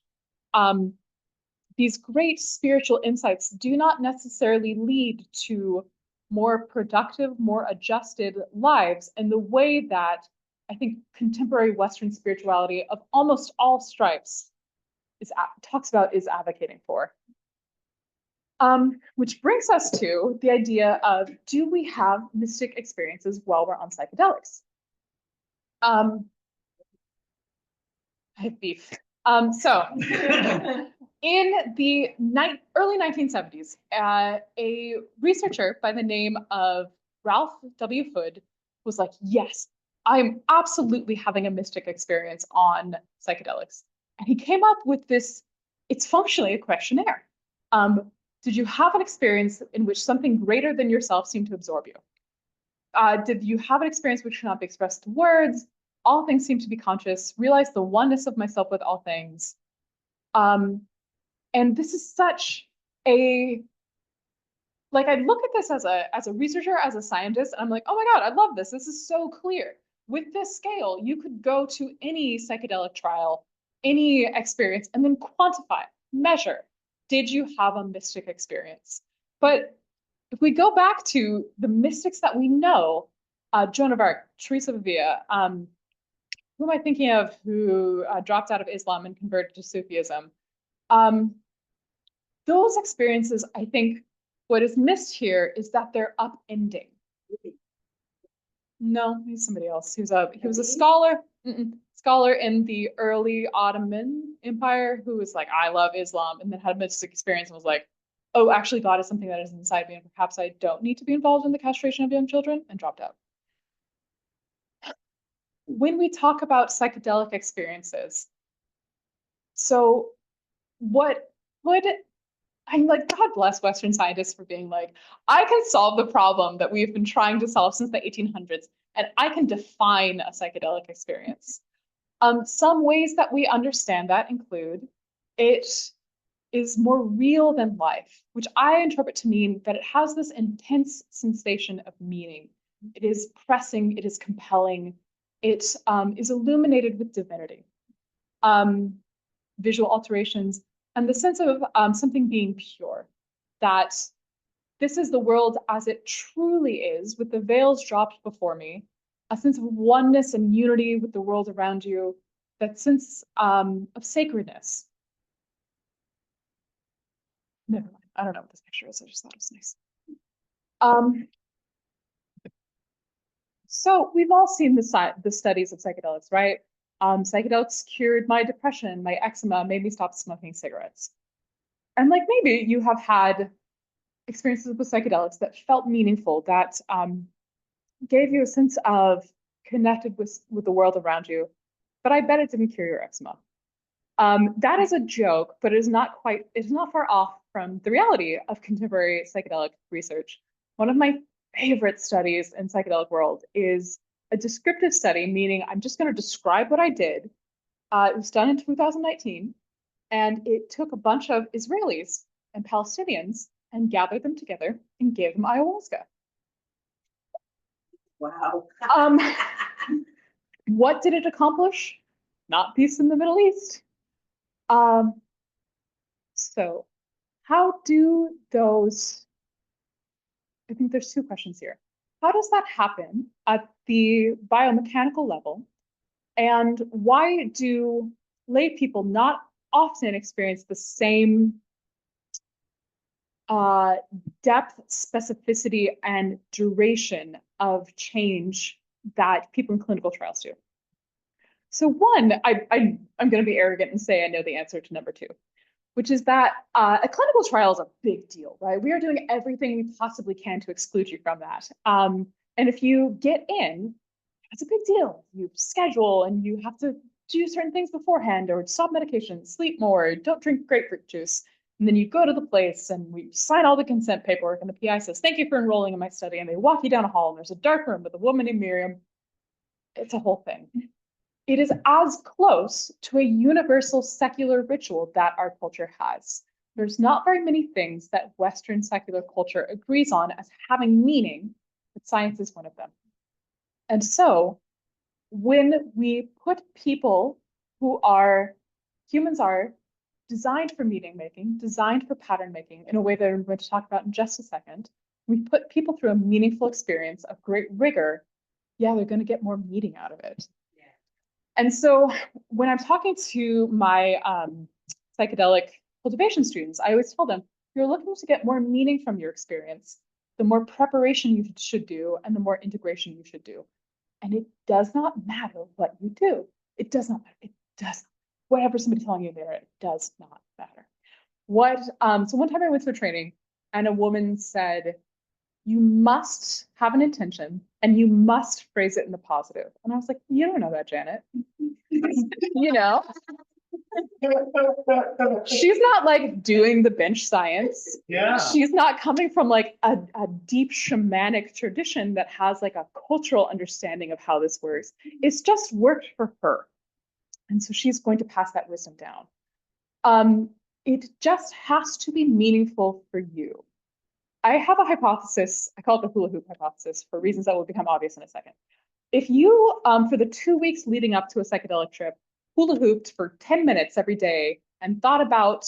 These great spiritual insights do not necessarily lead to more productive, more adjusted lives in the way that I think contemporary Western spirituality of almost all stripes is advocating for. Which brings us to the idea of, do we have mystic experiences while we're on psychedelics? I have beef. So in the early 1970s, a researcher by the name of Ralph W. Hood was like, yes, I'm absolutely having a mystic experience on psychedelics. And he came up with this, it's functionally a questionnaire. Did you have an experience in which something greater than yourself seemed to absorb you? Did you have an experience which cannot be expressed in words? All things seem to be conscious. Realize the oneness of myself with all things. And this is such a, like, I look at this as a researcher, as a scientist, and I'm like, oh my God, I love this. This is so clear. With this scale, you could go to any psychedelic trial, any experience, and then quantify, measure. Did you have a mystic experience? But if we go back to the mystics that we know, Joan of Arc, Teresa of Avila, who am I thinking of who dropped out of Islam and converted to Sufism? Those experiences, I think, what is missed here is that they're upending. No, he's somebody else. He was a scholar, scholar in the early Ottoman Empire who was like, I love Islam, and then had a mystic experience and was like, oh, actually, God is something that is inside me, and perhaps I don't need to be involved in the castration of young children, and dropped out. When we talk about psychedelic experiences, so what would, I'm like, God bless Western scientists for being like, I can solve the problem that we've been trying to solve since the 1800s, and I can define a psychedelic experience. Some ways that we understand that include it is more real than life, which I interpret to mean that it has this intense sensation of meaning. It is pressing, it is compelling, it is illuminated with divinity. Visual alterations, and the sense of something being pure, that this is the world as it truly is, with the veils dropped before me, a sense of oneness and unity with the world around you, that sense of sacredness. Never mind, I don't know what this picture is, I just thought it was nice. So we've all seen the studies of psychedelics, right? Psychedelics cured my depression, my eczema, made me stop smoking cigarettes. And like maybe you have had experiences with psychedelics that felt meaningful, that gave you a sense of connected with the world around you, but I bet it didn't cure your eczema. That is a joke, but it is not far off from the reality of contemporary psychedelic research. One of my favorite studies in psychedelic world is a descriptive study, meaning I'm just going to describe what I did. It was done in 2019, and it took a bunch of Israelis and Palestinians and gathered them together and gave them ayahuasca. Wow. What did it accomplish? Not peace in the Middle East. So how do those, I think there's two questions here. How does that happen at the biomechanical level? And why do lay people not often experience the same depth, specificity, and duration of change that people in clinical trials do? So one, I'm going to be arrogant and say I know the answer to number two. which is that a clinical trial is a big deal, right? We are doing everything we possibly can to exclude you from that. And if you get in, it's a big deal. You schedule and you have to do certain things beforehand, or stop medication, sleep more, don't drink grapefruit juice. And then you go to the place and we sign all the consent paperwork, and the PI says, "Thank you for enrolling in my study." And they walk you down a hall and there's a dark room with a woman named Miriam. It's a whole thing. It is as close to a universal secular ritual that our culture has. There's not very many things that Western secular culture agrees on as having meaning, but science is one of them. And so when we put people who are, humans are designed for meaning making, designed for pattern making in a way that I'm going to talk about in just a second, we put people through a meaningful experience of great rigor, yeah, they're going to get more meaning out of it. Yeah. And so when I'm talking to my psychedelic cultivation students, I always tell them, you're looking to get more meaning from your experience, the more preparation you should do and the more integration you should do. And it does not matter what you do. It does not matter. It does. Whatever somebody's telling you there, it does not matter. So one time I went to a training and a woman said, you must have an intention and you must phrase it in the positive. And I was like, you don't know that, Janet. You know, she's not like doing the bench science. Yeah. She's not coming from like a deep shamanic tradition that has like a cultural understanding of how this works. It's just worked for her. And so she's going to pass that wisdom down. It just has to be meaningful for you. I have a hypothesis, I call it the hula hoop hypothesis for reasons that will become obvious in a second. If you, for the 2 weeks leading up to a psychedelic trip, hula hooped for 10 minutes every day and thought about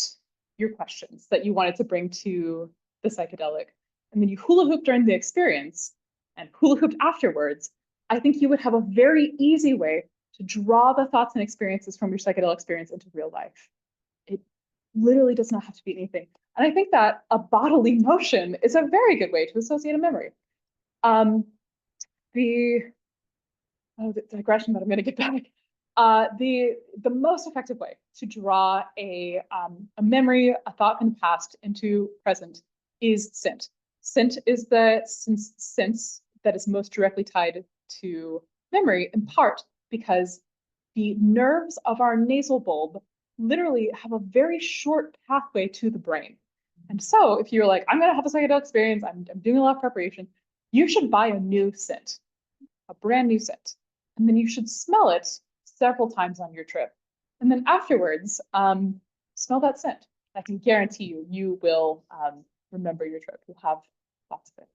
your questions that you wanted to bring to the psychedelic, and then you hula hooped during the experience and hula hooped afterwards, I think you would have a very easy way to draw the thoughts and experiences from your psychedelic experience into real life. It literally does not have to be anything. And I think that a bodily motion is a very good way to associate a memory. The digression, but I'm going to get back. The most effective way to draw a memory, a thought from the past into present is scent. Scent is the sense that is most directly tied to memory, in part because the nerves of our nasal bulb literally have a very short pathway to the brain. And so if you're like, I'm going to have a psychedelic experience, I'm doing a lot of preparation, you should buy a new scent, a brand new scent. And then you should smell it several times on your trip. And then afterwards, smell that scent. I can guarantee you, you will remember your trip. You'll have lots of it.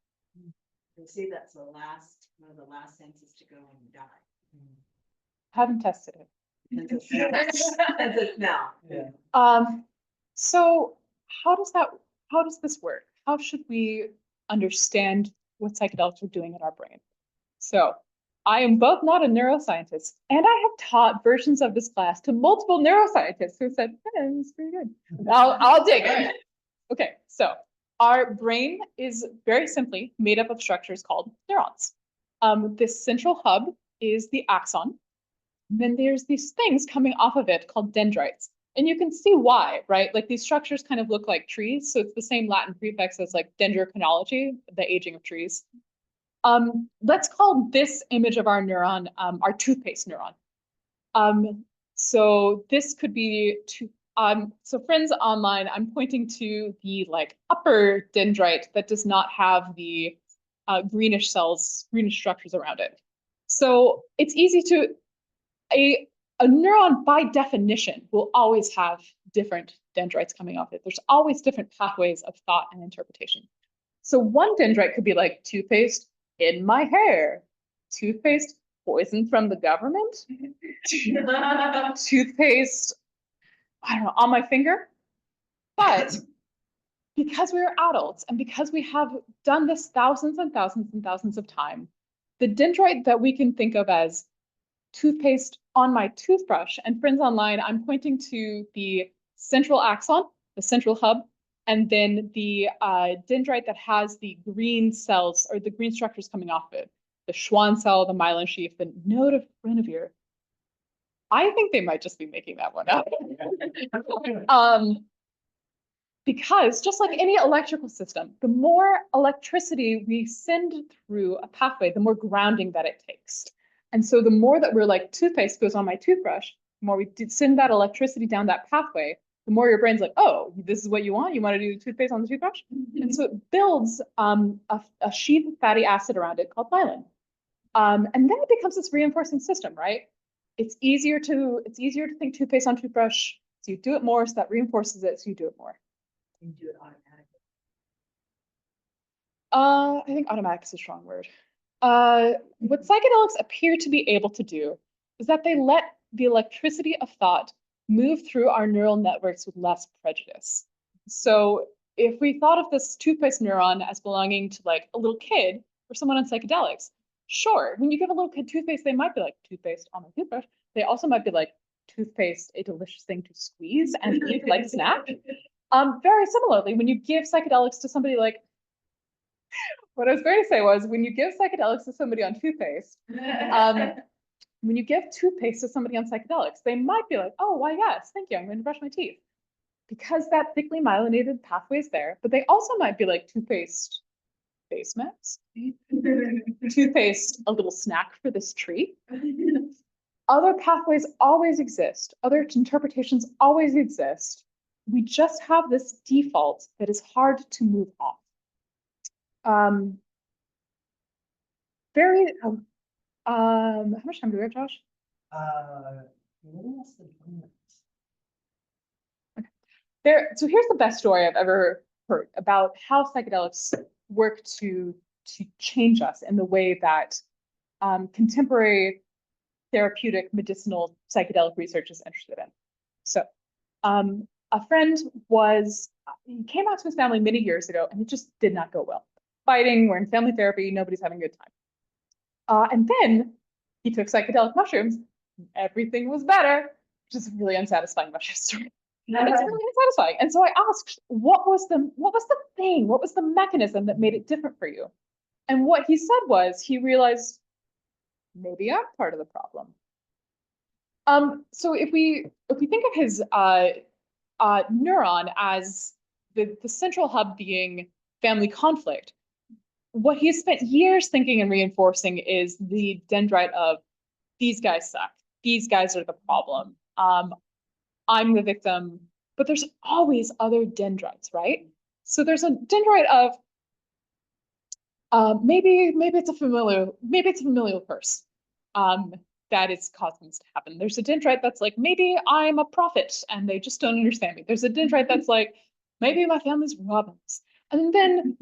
And see, that's the last, one of the last senses to go when you die. Haven't tested it. Sense of smell. Yeah. So how does this work? How should we understand what psychedelics are doing in our brain? So I am both not a neuroscientist, and I have taught versions of this class to multiple neuroscientists who said, hey, this is pretty good. I'll dig it. Okay, so our brain is very simply made up of structures called neurons. This central hub is the axon. And then there's these things coming off of it called dendrites. And you can see why, right? Like these structures kind of look like trees. So it's the same Latin prefix as like dendrochronology, the aging of trees. Let's call this image of our neuron our toothpaste neuron. So this could be so friends online, I'm pointing to the like upper dendrite that does not have the greenish cells, greenish structures around it. So it's easy to, a neuron by definition will always have different dendrites coming off it. There's always different pathways of thought and interpretation. So one dendrite could be like toothpaste in my hair, toothpaste poison from the government, toothpaste, I don't know, on my finger. But because we're adults and because we have done this thousands and thousands and thousands of times, the dendrite that we can think of as toothpaste on my toothbrush, and friends online, I'm pointing to the central axon, the central hub, and then the dendrite that has the green cells or the green structures coming off of it, the Schwann cell, the myelin sheath, the node of Grenadier. I think they might just be making that one up. Because just like any electrical system, the more electricity we send through a pathway, the more grounding that it takes. And so the more that we're like, toothpaste goes on my toothbrush, the more we send that electricity down that pathway, the more your brain's like, oh, this is what you want? You want to do toothpaste on the toothbrush? And so it builds a sheath of fatty acid around it called myelin. And then it becomes this reinforcing system, right? It's easier to think toothpaste on toothbrush. So you do it more, so that reinforces it, so you do it more. You do it automatically. I think automatic is a strong word. What psychedelics appear to be able to do is that they let the electricity of thought move through our neural networks with less prejudice. So if we thought of this toothpaste neuron as belonging to like a little kid or someone on psychedelics, sure, when you give a little kid toothpaste, they might be like, toothpaste on my toothbrush. They also might be like, toothpaste, a delicious thing to squeeze and eat like snack. Very similarly, when you give psychedelics to somebody like, what I was going to say was when you give psychedelics to somebody on toothpaste, when you give toothpaste to somebody on psychedelics, they might be like, oh, why, yes, thank you, I'm going to brush my teeth. Because that thickly myelinated pathway is there, but they also might be like toothpaste face masks, toothpaste, a little snack for this tree. Other pathways always exist. Other interpretations always exist. We just have this default that is hard to move off. How much time do we have, Josh? A little less than 20 minutes. So here's the best story I've ever heard about how psychedelics work to change us in the way that contemporary therapeutic medicinal psychedelic research is interested in. So a friend he came out to his family many years ago and it just did not go well. Fighting, we're in family therapy, nobody's having a good time. And then he took psychedelic mushrooms, everything was better, which is a really unsatisfying mushroom story. It's really unsatisfying. And so I asked, what was the mechanism that made it different for you? And what he said was he realized maybe I'm part of the problem. So if we think of his neuron as the central hub being family conflict, what he's spent years thinking and reinforcing is the dendrite of these guys suck. These guys are the problem. I'm the victim, but there's always other dendrites, right? So there's a dendrite of maybe it's a familial curse that is causing this to happen. There's a dendrite that's like, maybe I'm a prophet and they just don't understand me. There's a dendrite that's like, maybe my family's robins. And then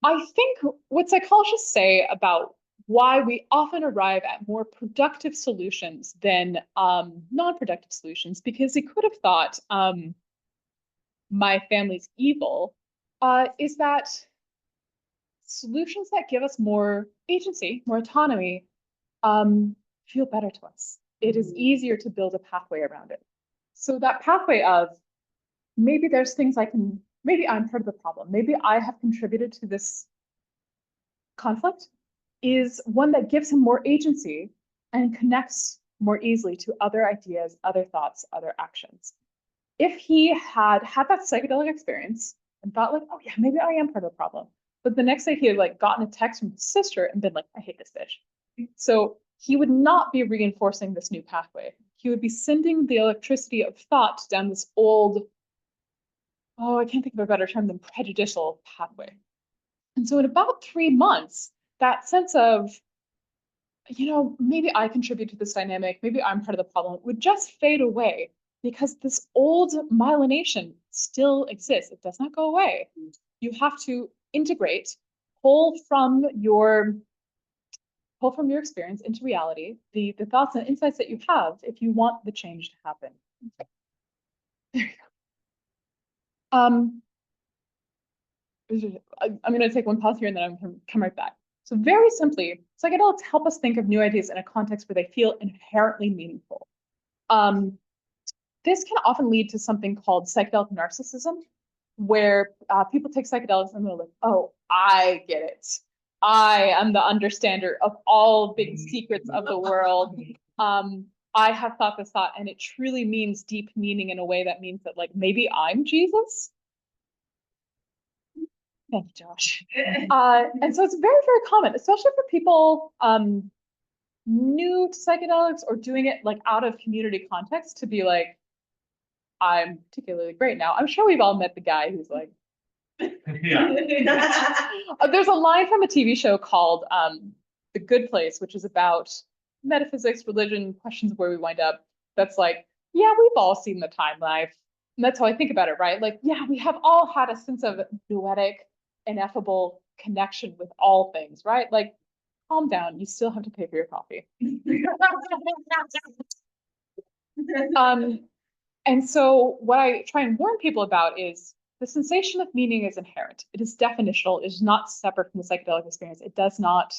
I think what psychologists say about why we often arrive at more productive solutions than non-productive solutions, because he could have thought my family's evil, is that solutions that give us more agency, more autonomy, feel better to us. It is easier to build a pathway around it. So that pathway of maybe there's things maybe I'm part of the problem, maybe I have contributed to this conflict, is one that gives him more agency and connects more easily to other ideas, other thoughts, other actions. If he had that psychedelic experience and thought like, oh yeah, maybe I am part of the problem, but the next day he had like gotten a text from his sister and been like, I hate this bitch. So he would not be reinforcing this new pathway. He would be sending the electricity of thought down this old, I can't think of a better term than prejudicial pathway. And so in about 3 months, that sense of, maybe I contribute to this dynamic, maybe I'm part of the problem, would just fade away because this old myelination still exists. It does not go away. You have to integrate, pull from your experience into reality, the thoughts and insights that you have if you want the change to happen. There you go. I'm going to take one pause here and then I'm going to come right back. So very simply, psychedelics help us think of new ideas in a context where they feel inherently meaningful. This can often lead to something called psychedelic narcissism, where people take psychedelics and they're like, oh, I get it. I am the understander of all big secrets of the world. I have thought this thought, and it truly means deep meaning in a way that means that like maybe I'm Jesus. Thank you, Josh. And so it's very, very common, especially for people new to psychedelics or doing it like out of community context, to be like, I'm particularly great now. I'm sure we've all met the guy who's like, Yeah. there's a line from a TV show called The Good Place, which is about metaphysics, religion, questions of where we wind up. That's like, yeah, we've all seen the time life. And that's how I think about it, right? Like, yeah, we have all had a sense of noetic, ineffable connection with all things, right? Like, calm down, you still have to pay for your coffee. And so what I try and warn people about is the sensation of meaning is inherent. It is definitional. It is not separate from the psychedelic experience. It does not,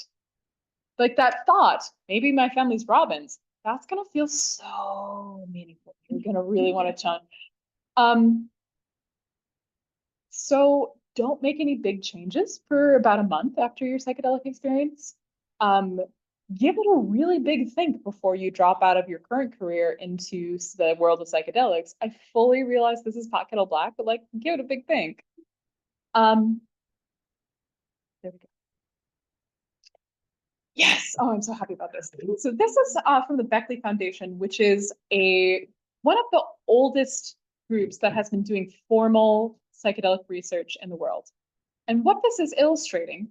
like that thought, maybe my family's robins, that's gonna feel so meaningful. You're gonna really want to chunk. So don't make any big changes for about a month after your psychedelic experience. Give it a really big think before you drop out of your current career into the world of psychedelics. I fully realize this is pot kettle black, but like, give it a big think. There we go. Yes. Oh, I'm so happy about this. So this is from the Beckley Foundation, which is one of the oldest groups that has been doing formal psychedelic research in the world. And what this is illustrating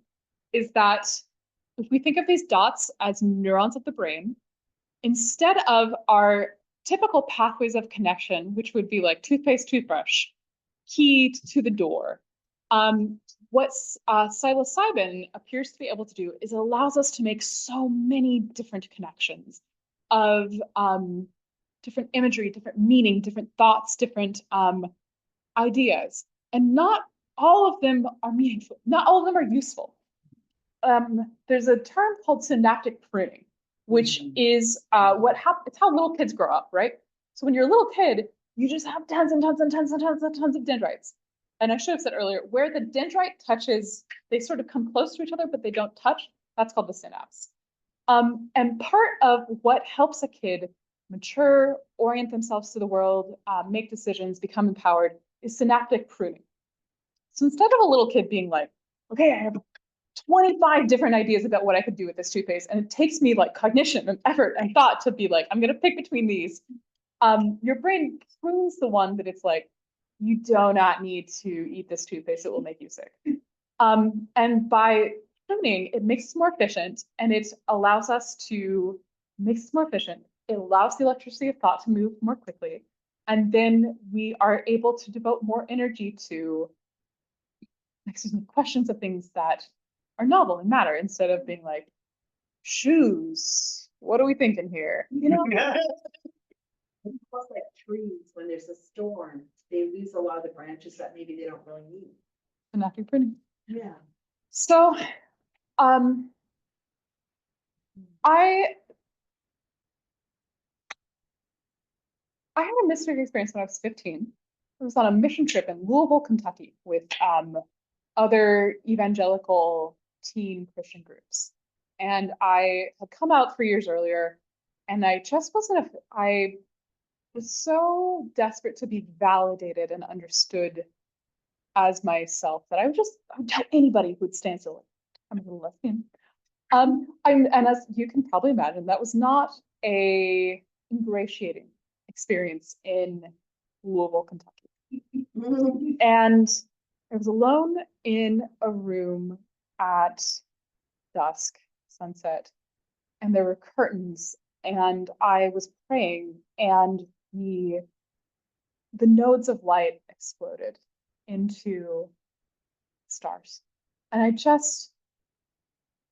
is that if we think of these dots as neurons of the brain, instead of our typical pathways of connection, which would be like toothpaste, toothbrush, key to the door, what psilocybin appears to be able to do is it allows us to make so many different connections of different imagery, different meaning, different thoughts, different ideas. And not all of them are meaningful. Not all of them are useful. There's a term called synaptic pruning, which is it's how little kids grow up, right? So when you're a little kid, you just have tons and tons and tons and tons and tons of dendrites. And I should have said earlier, where the dendrite touches, they sort of come close to each other, but they don't touch. That's called the synapse. And part of what helps a kid mature, orient themselves to the world, make decisions, become empowered, is synaptic pruning. So instead of a little kid being like, okay, I have 25 different ideas about what I could do with this toothpaste, and it takes me like cognition and effort and thought to be like, I'm going to pick between these. Your brain prunes the one that it's like, you do not need to eat this toothpaste, it will make you sick. And by pruning, it makes us more efficient, and it allows us to make us more efficient. It allows the electricity of thought to move more quickly. And then we are able to devote more energy to, questions of things that are novel and matter, instead of being like, shoes, what are we thinking here? You know? It's almost like trees, when there's a storm, they lose a lot of the branches that maybe they don't really need. Synaptic pruning. Yeah. So, I had a mystic experience when I was 15. I was on a mission trip in Louisville, Kentucky with other evangelical teen Christian groups. And I had come out 3 years earlier, and I just I was so desperate to be validated and understood as myself that I would tell anybody who would stand still, like, I'm a little lesbian. And as you can probably imagine, that was not a ingratiating experience in Louisville, Kentucky. And I was alone in a room at dusk, sunset, and there were curtains, and I was praying, and the nodes of light exploded into stars. And I just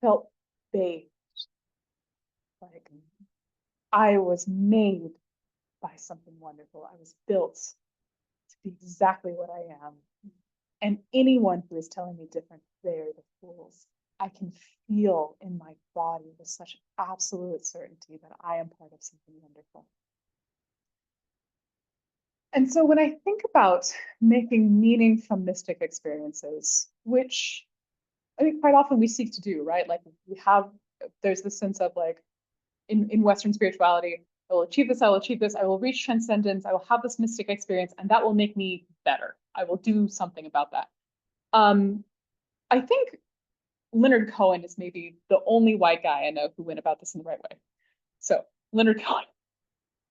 felt bathed. Like I was made by something wonderful. I was built to be exactly what I am. And anyone who is telling me different, they're the fools. I can feel in my body with such absolute certainty that I am part of something wonderful. And so when I think about making meaning from mystic experiences, which I mean, quite often we seek to do, right? Like there's this sense of like, in Western spirituality, I will achieve this, I will achieve this, I will reach transcendence, I will have this mystic experience, and that will make me better. I will do something about that. I think Leonard Cohen is maybe the only white guy I know who went about this in the right way. So Leonard Cohen,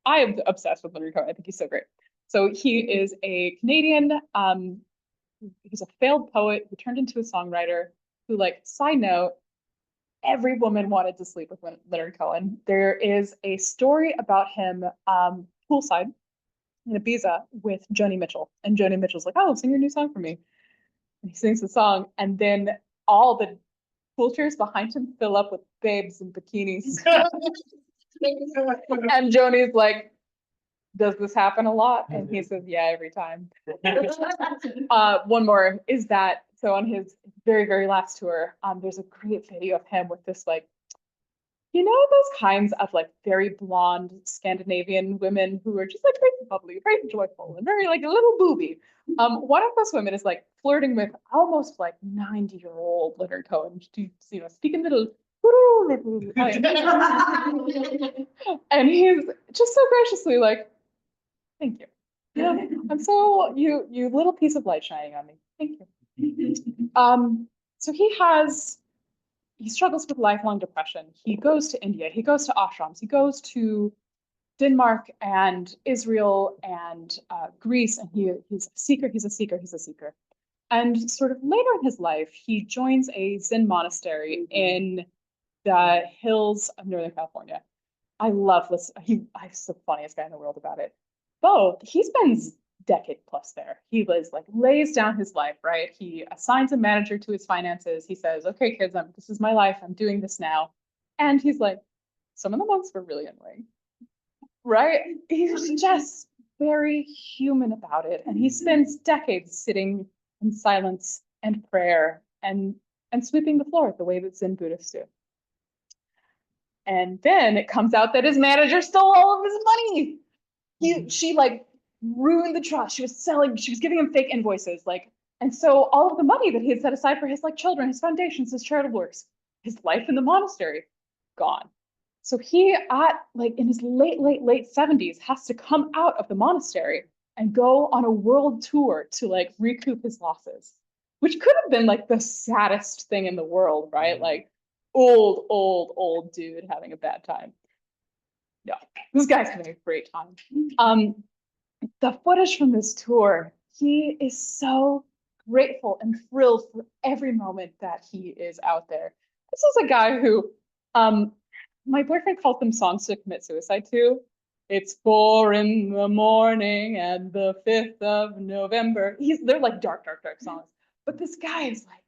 I am obsessed with Leonard Cohen. I think he's so great. So he is a Canadian, he's a failed poet who turned into a songwriter who, like, side note, every woman wanted to sleep with Leonard Cohen. There is a story about him poolside in Ibiza with Joni Mitchell. And Joni Mitchell's like, oh, sing your new song for me. And he sings the song. And then all the pool chairs behind him fill up with babes in bikinis. And Joni's like, does this happen a lot? And he says, yeah, every time. One more is that, so on his very, very last tour, there's a great video of him with this, like, you know, those kinds of like very blonde Scandinavian women who are just like very bubbly, very joyful, and very like a little booby. One of those women is like flirting with almost like 90-year-old Leonard Cohen to, you know, speak in little, and he's just so graciously like, thank you. You know, I'm so, you little piece of light shining on me. Thank you. So he struggles with lifelong depression. He goes to India, he goes to ashrams, he goes to Denmark and Israel and Greece, and he's a seeker, he's a seeker, he's a seeker. And sort of later in his life, he joins a Zen monastery in the hills of Northern California. I love this. He's the funniest guy in the world about it. Both, he spends decade plus there. He was like lays down his life, right? He assigns a manager to his finances. He says, okay, kids, this is my life. I'm doing this now. And he's like, some of the monks were really annoying, right? He's just very human about it. And he spends decades sitting in silence and prayer and sweeping the floor the way that Zen Buddhists do. And then it comes out that his manager stole all of his money. She like ruined the trust. She was giving him fake invoices, like, and so all of the money that he had set aside for his like children, his foundations, his charitable works, his life in the monastery, gone. So he like in his late 70s has to come out of the monastery and go on a world tour to like recoup his losses, which could have been like the saddest thing in the world, right? Like old dude having a bad time. No, this guy's having a great time. The footage from this tour, he is so grateful and thrilled for every moment that he is out there. This is a guy who, my boyfriend calls them songs to commit suicide to. It's 4 a.m. and the 5th of November. They're like dark songs. But this guy is like,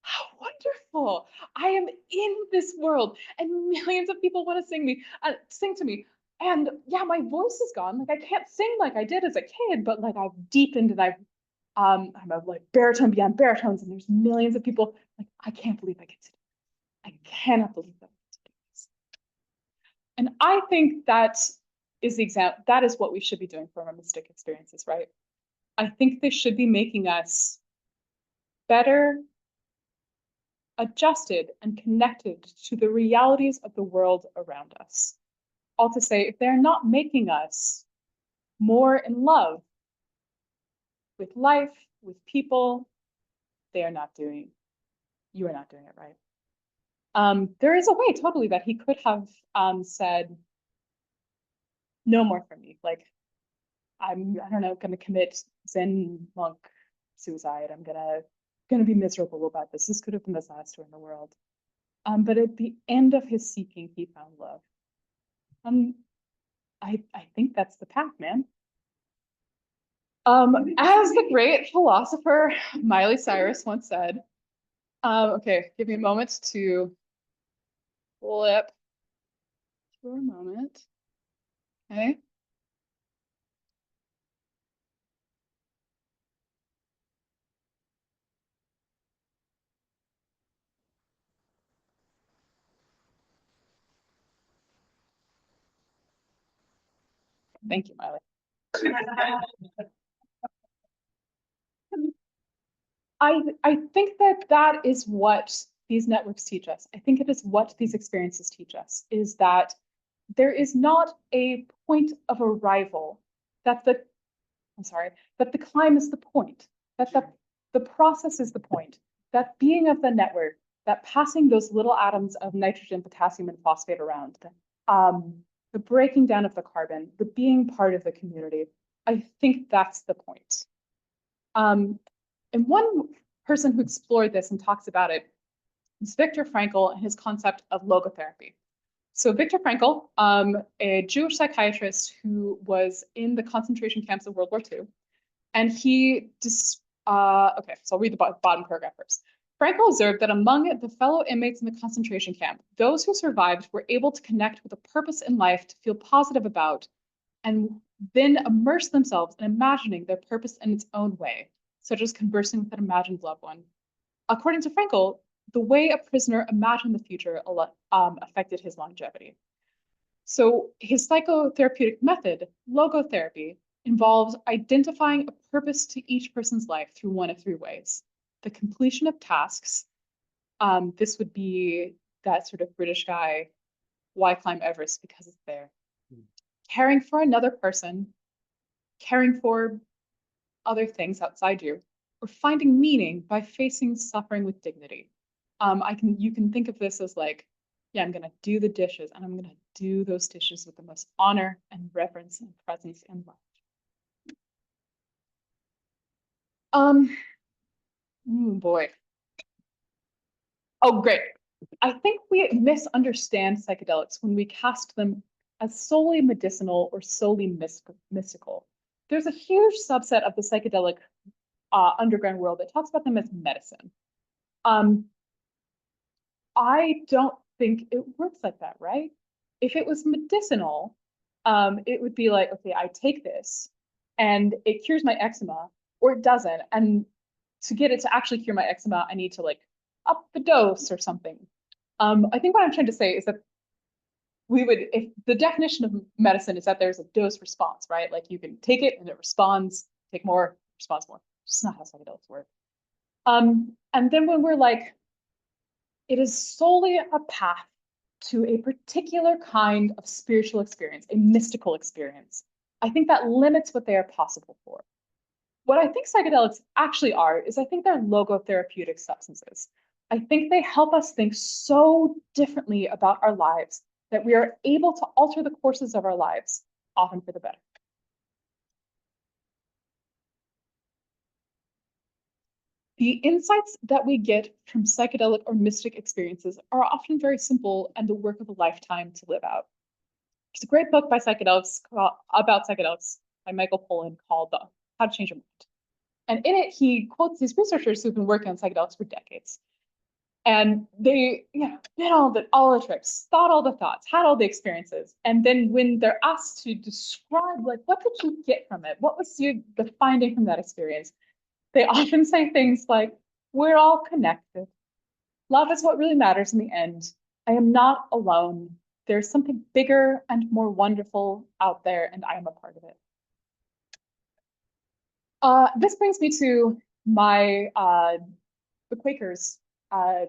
how wonderful. I am in this world and millions of people want to sing to me. And yeah, my voice is gone. Like I can't sing like I did as a kid, but like I've deepened and I'm a like baritone beyond baritones, and there's millions of people like, I can't believe I get to do this. I cannot believe that I get to do this. And I think that is that is what we should be doing for our mystic experiences, right? I think they should be making us better adjusted and connected to the realities of the world around us. All to say, if they're not making us more in love with life, with people, you are not doing it right. There is a way totally that he could have said, no more from me. Like, I don't know, gonna commit Zen monk suicide. I'm gonna be miserable about this. This could have been the saddest story in the world. But at the end of his seeking, he found love. I think that's the path, man. As the great philosopher Miley Cyrus once said, okay, give me a moment to flip for a moment. Okay. Thank you, Miley. I think that is what these networks teach us. I think it is what these experiences teach us, is that there is not a point of arrival, that the climb is the point, that the process is the point. that being of the network, that passing those little atoms of nitrogen, potassium, and phosphate around, the breaking down of the carbon, the being part of the community, I think that's the point. And one person who explored this and talks about it is Viktor Frankl and his concept of logotherapy. So Viktor Frankl, a Jewish psychiatrist who was in the concentration camps of World War II, and he okay, so I'll read the bottom paragraph first. Frankl observed that among the fellow inmates in the concentration camp, those who survived were able to connect with a purpose in life to feel positive about, and then immerse themselves in imagining their purpose in its own way, such as conversing with an imagined loved one. According to Frankl, the way a prisoner imagined the future affected his longevity. So his psychotherapeutic method, logotherapy, involves identifying a purpose to each person's life through one of three ways. The completion of tasks. This would be that sort of British guy, why climb Everest? Because it's there. Caring for another person, caring for other things outside you, or finding meaning by facing suffering with dignity. You can think of this as like, yeah, I'm gonna do the dishes, and I'm gonna do those dishes with the most honor and reverence and presence and love. Boy. Oh, great. I think we misunderstand psychedelics when we cast them as solely medicinal or solely mystical. There's a huge subset of the psychedelic underground world that talks about them as medicine. I don't think it works like that, right? If it was medicinal, it would be like, okay, I take this and it cures my eczema, or it doesn't. And to get it to actually cure my eczema, I need to like up the dose or something. I think what I'm trying to say is that if the definition of medicine is that there's a dose response, right? Like you can take it and it responds, take more, responds more. It's just not how psychedelics work. And then when we're like, it is solely a path to a particular kind of spiritual experience, a mystical experience, I think that limits what they are possible for. What I think psychedelics actually are is I think they're logotherapeutic substances. I think they help us think so differently about our lives that we are able to alter the courses of our lives, often for the better. The insights that we get from psychedelic or mystic experiences are often very simple and the work of a lifetime to live out. There's a great book by about psychedelics by Michael Pollan called How to Change Your Mind. And in it, he quotes these researchers who've been working on psychedelics for decades. And they, did all the trips, thought all the thoughts, had all the experiences. And then when they're asked to describe, like, what did you get from it? What was the finding from that experience? They often say things like, we're all connected. Love is what really matters in the end. I am not alone. There's something bigger and more wonderful out there, and I am a part of it. This brings me to my the Quakers. The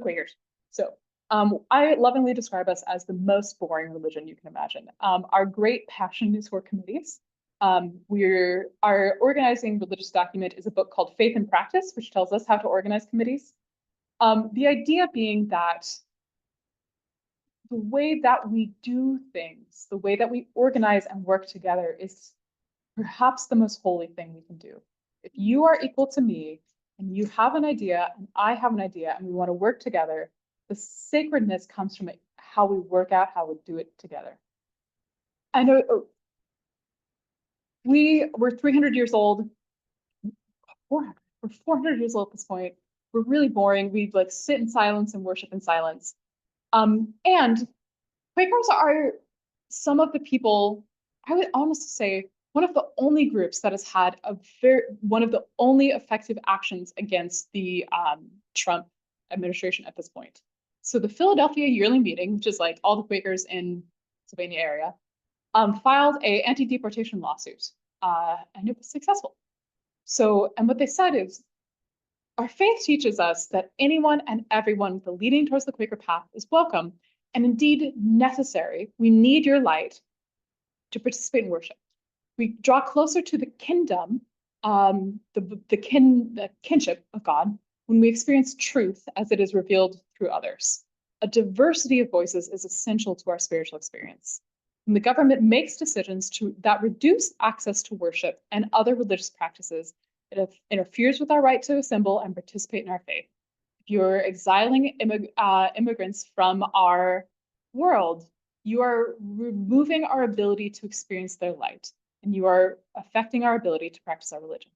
Quakers. So I lovingly describe us as the most boring religion you can imagine. Our great passion is for committees. Our organizing religious document is a book called Faith and Practice, which tells us how to organize committees. The idea being that the way that we do things, the way that we organize and work together is perhaps the most holy thing we can do. If you are equal to me and you have an idea and I have an idea and we want to work together, the sacredness comes from how we work out, how we do it together. I know we're 300 years old. We're 400 years old at this point. We're really boring. We like sit in silence and worship in silence. And Quakers are some of the people, I would almost say, one of the only groups that has had one of the only effective actions against the Trump administration at this point. So the Philadelphia yearly meeting, which is like all the Quakers in Pennsylvania area, filed a anti-deportation lawsuit, and it was successful. So, and what they said is, our faith teaches us that anyone and everyone with a leading towards the Quaker path is welcome and indeed necessary. We need your light to participate in worship. We draw closer to the kingdom, the kinship of God when we experience truth as it is revealed through others. A diversity of voices is essential to our spiritual experience. When the government makes decisions that reduce access to worship and other religious practices, it interferes with our right to assemble and participate in our faith. If you're exiling immigrants from our world, you are removing our ability to experience their light, and you are affecting our ability to practice our religion.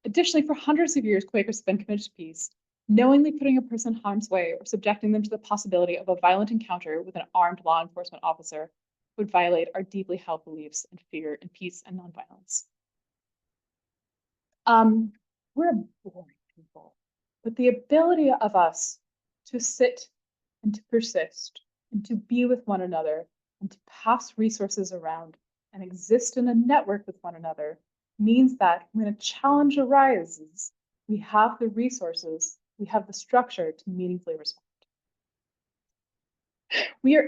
Additionally, for hundreds of years, Quakers have been committed to peace. Knowingly putting a person in harm's way or subjecting them to the possibility of a violent encounter with an armed law enforcement officer would violate our deeply held beliefs in fear and peace and nonviolence. We're a boring people, but the ability of us to sit and to persist and to be with one another and to pass resources around and exist in a network with one another means that when a challenge arises, we have the resources, we have the structure to meaningfully respond. We are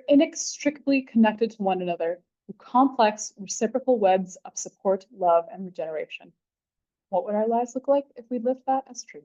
inextricably connected to one another through complex reciprocal webs of support, love, and regeneration. What would our lives look like if we lived that as truth?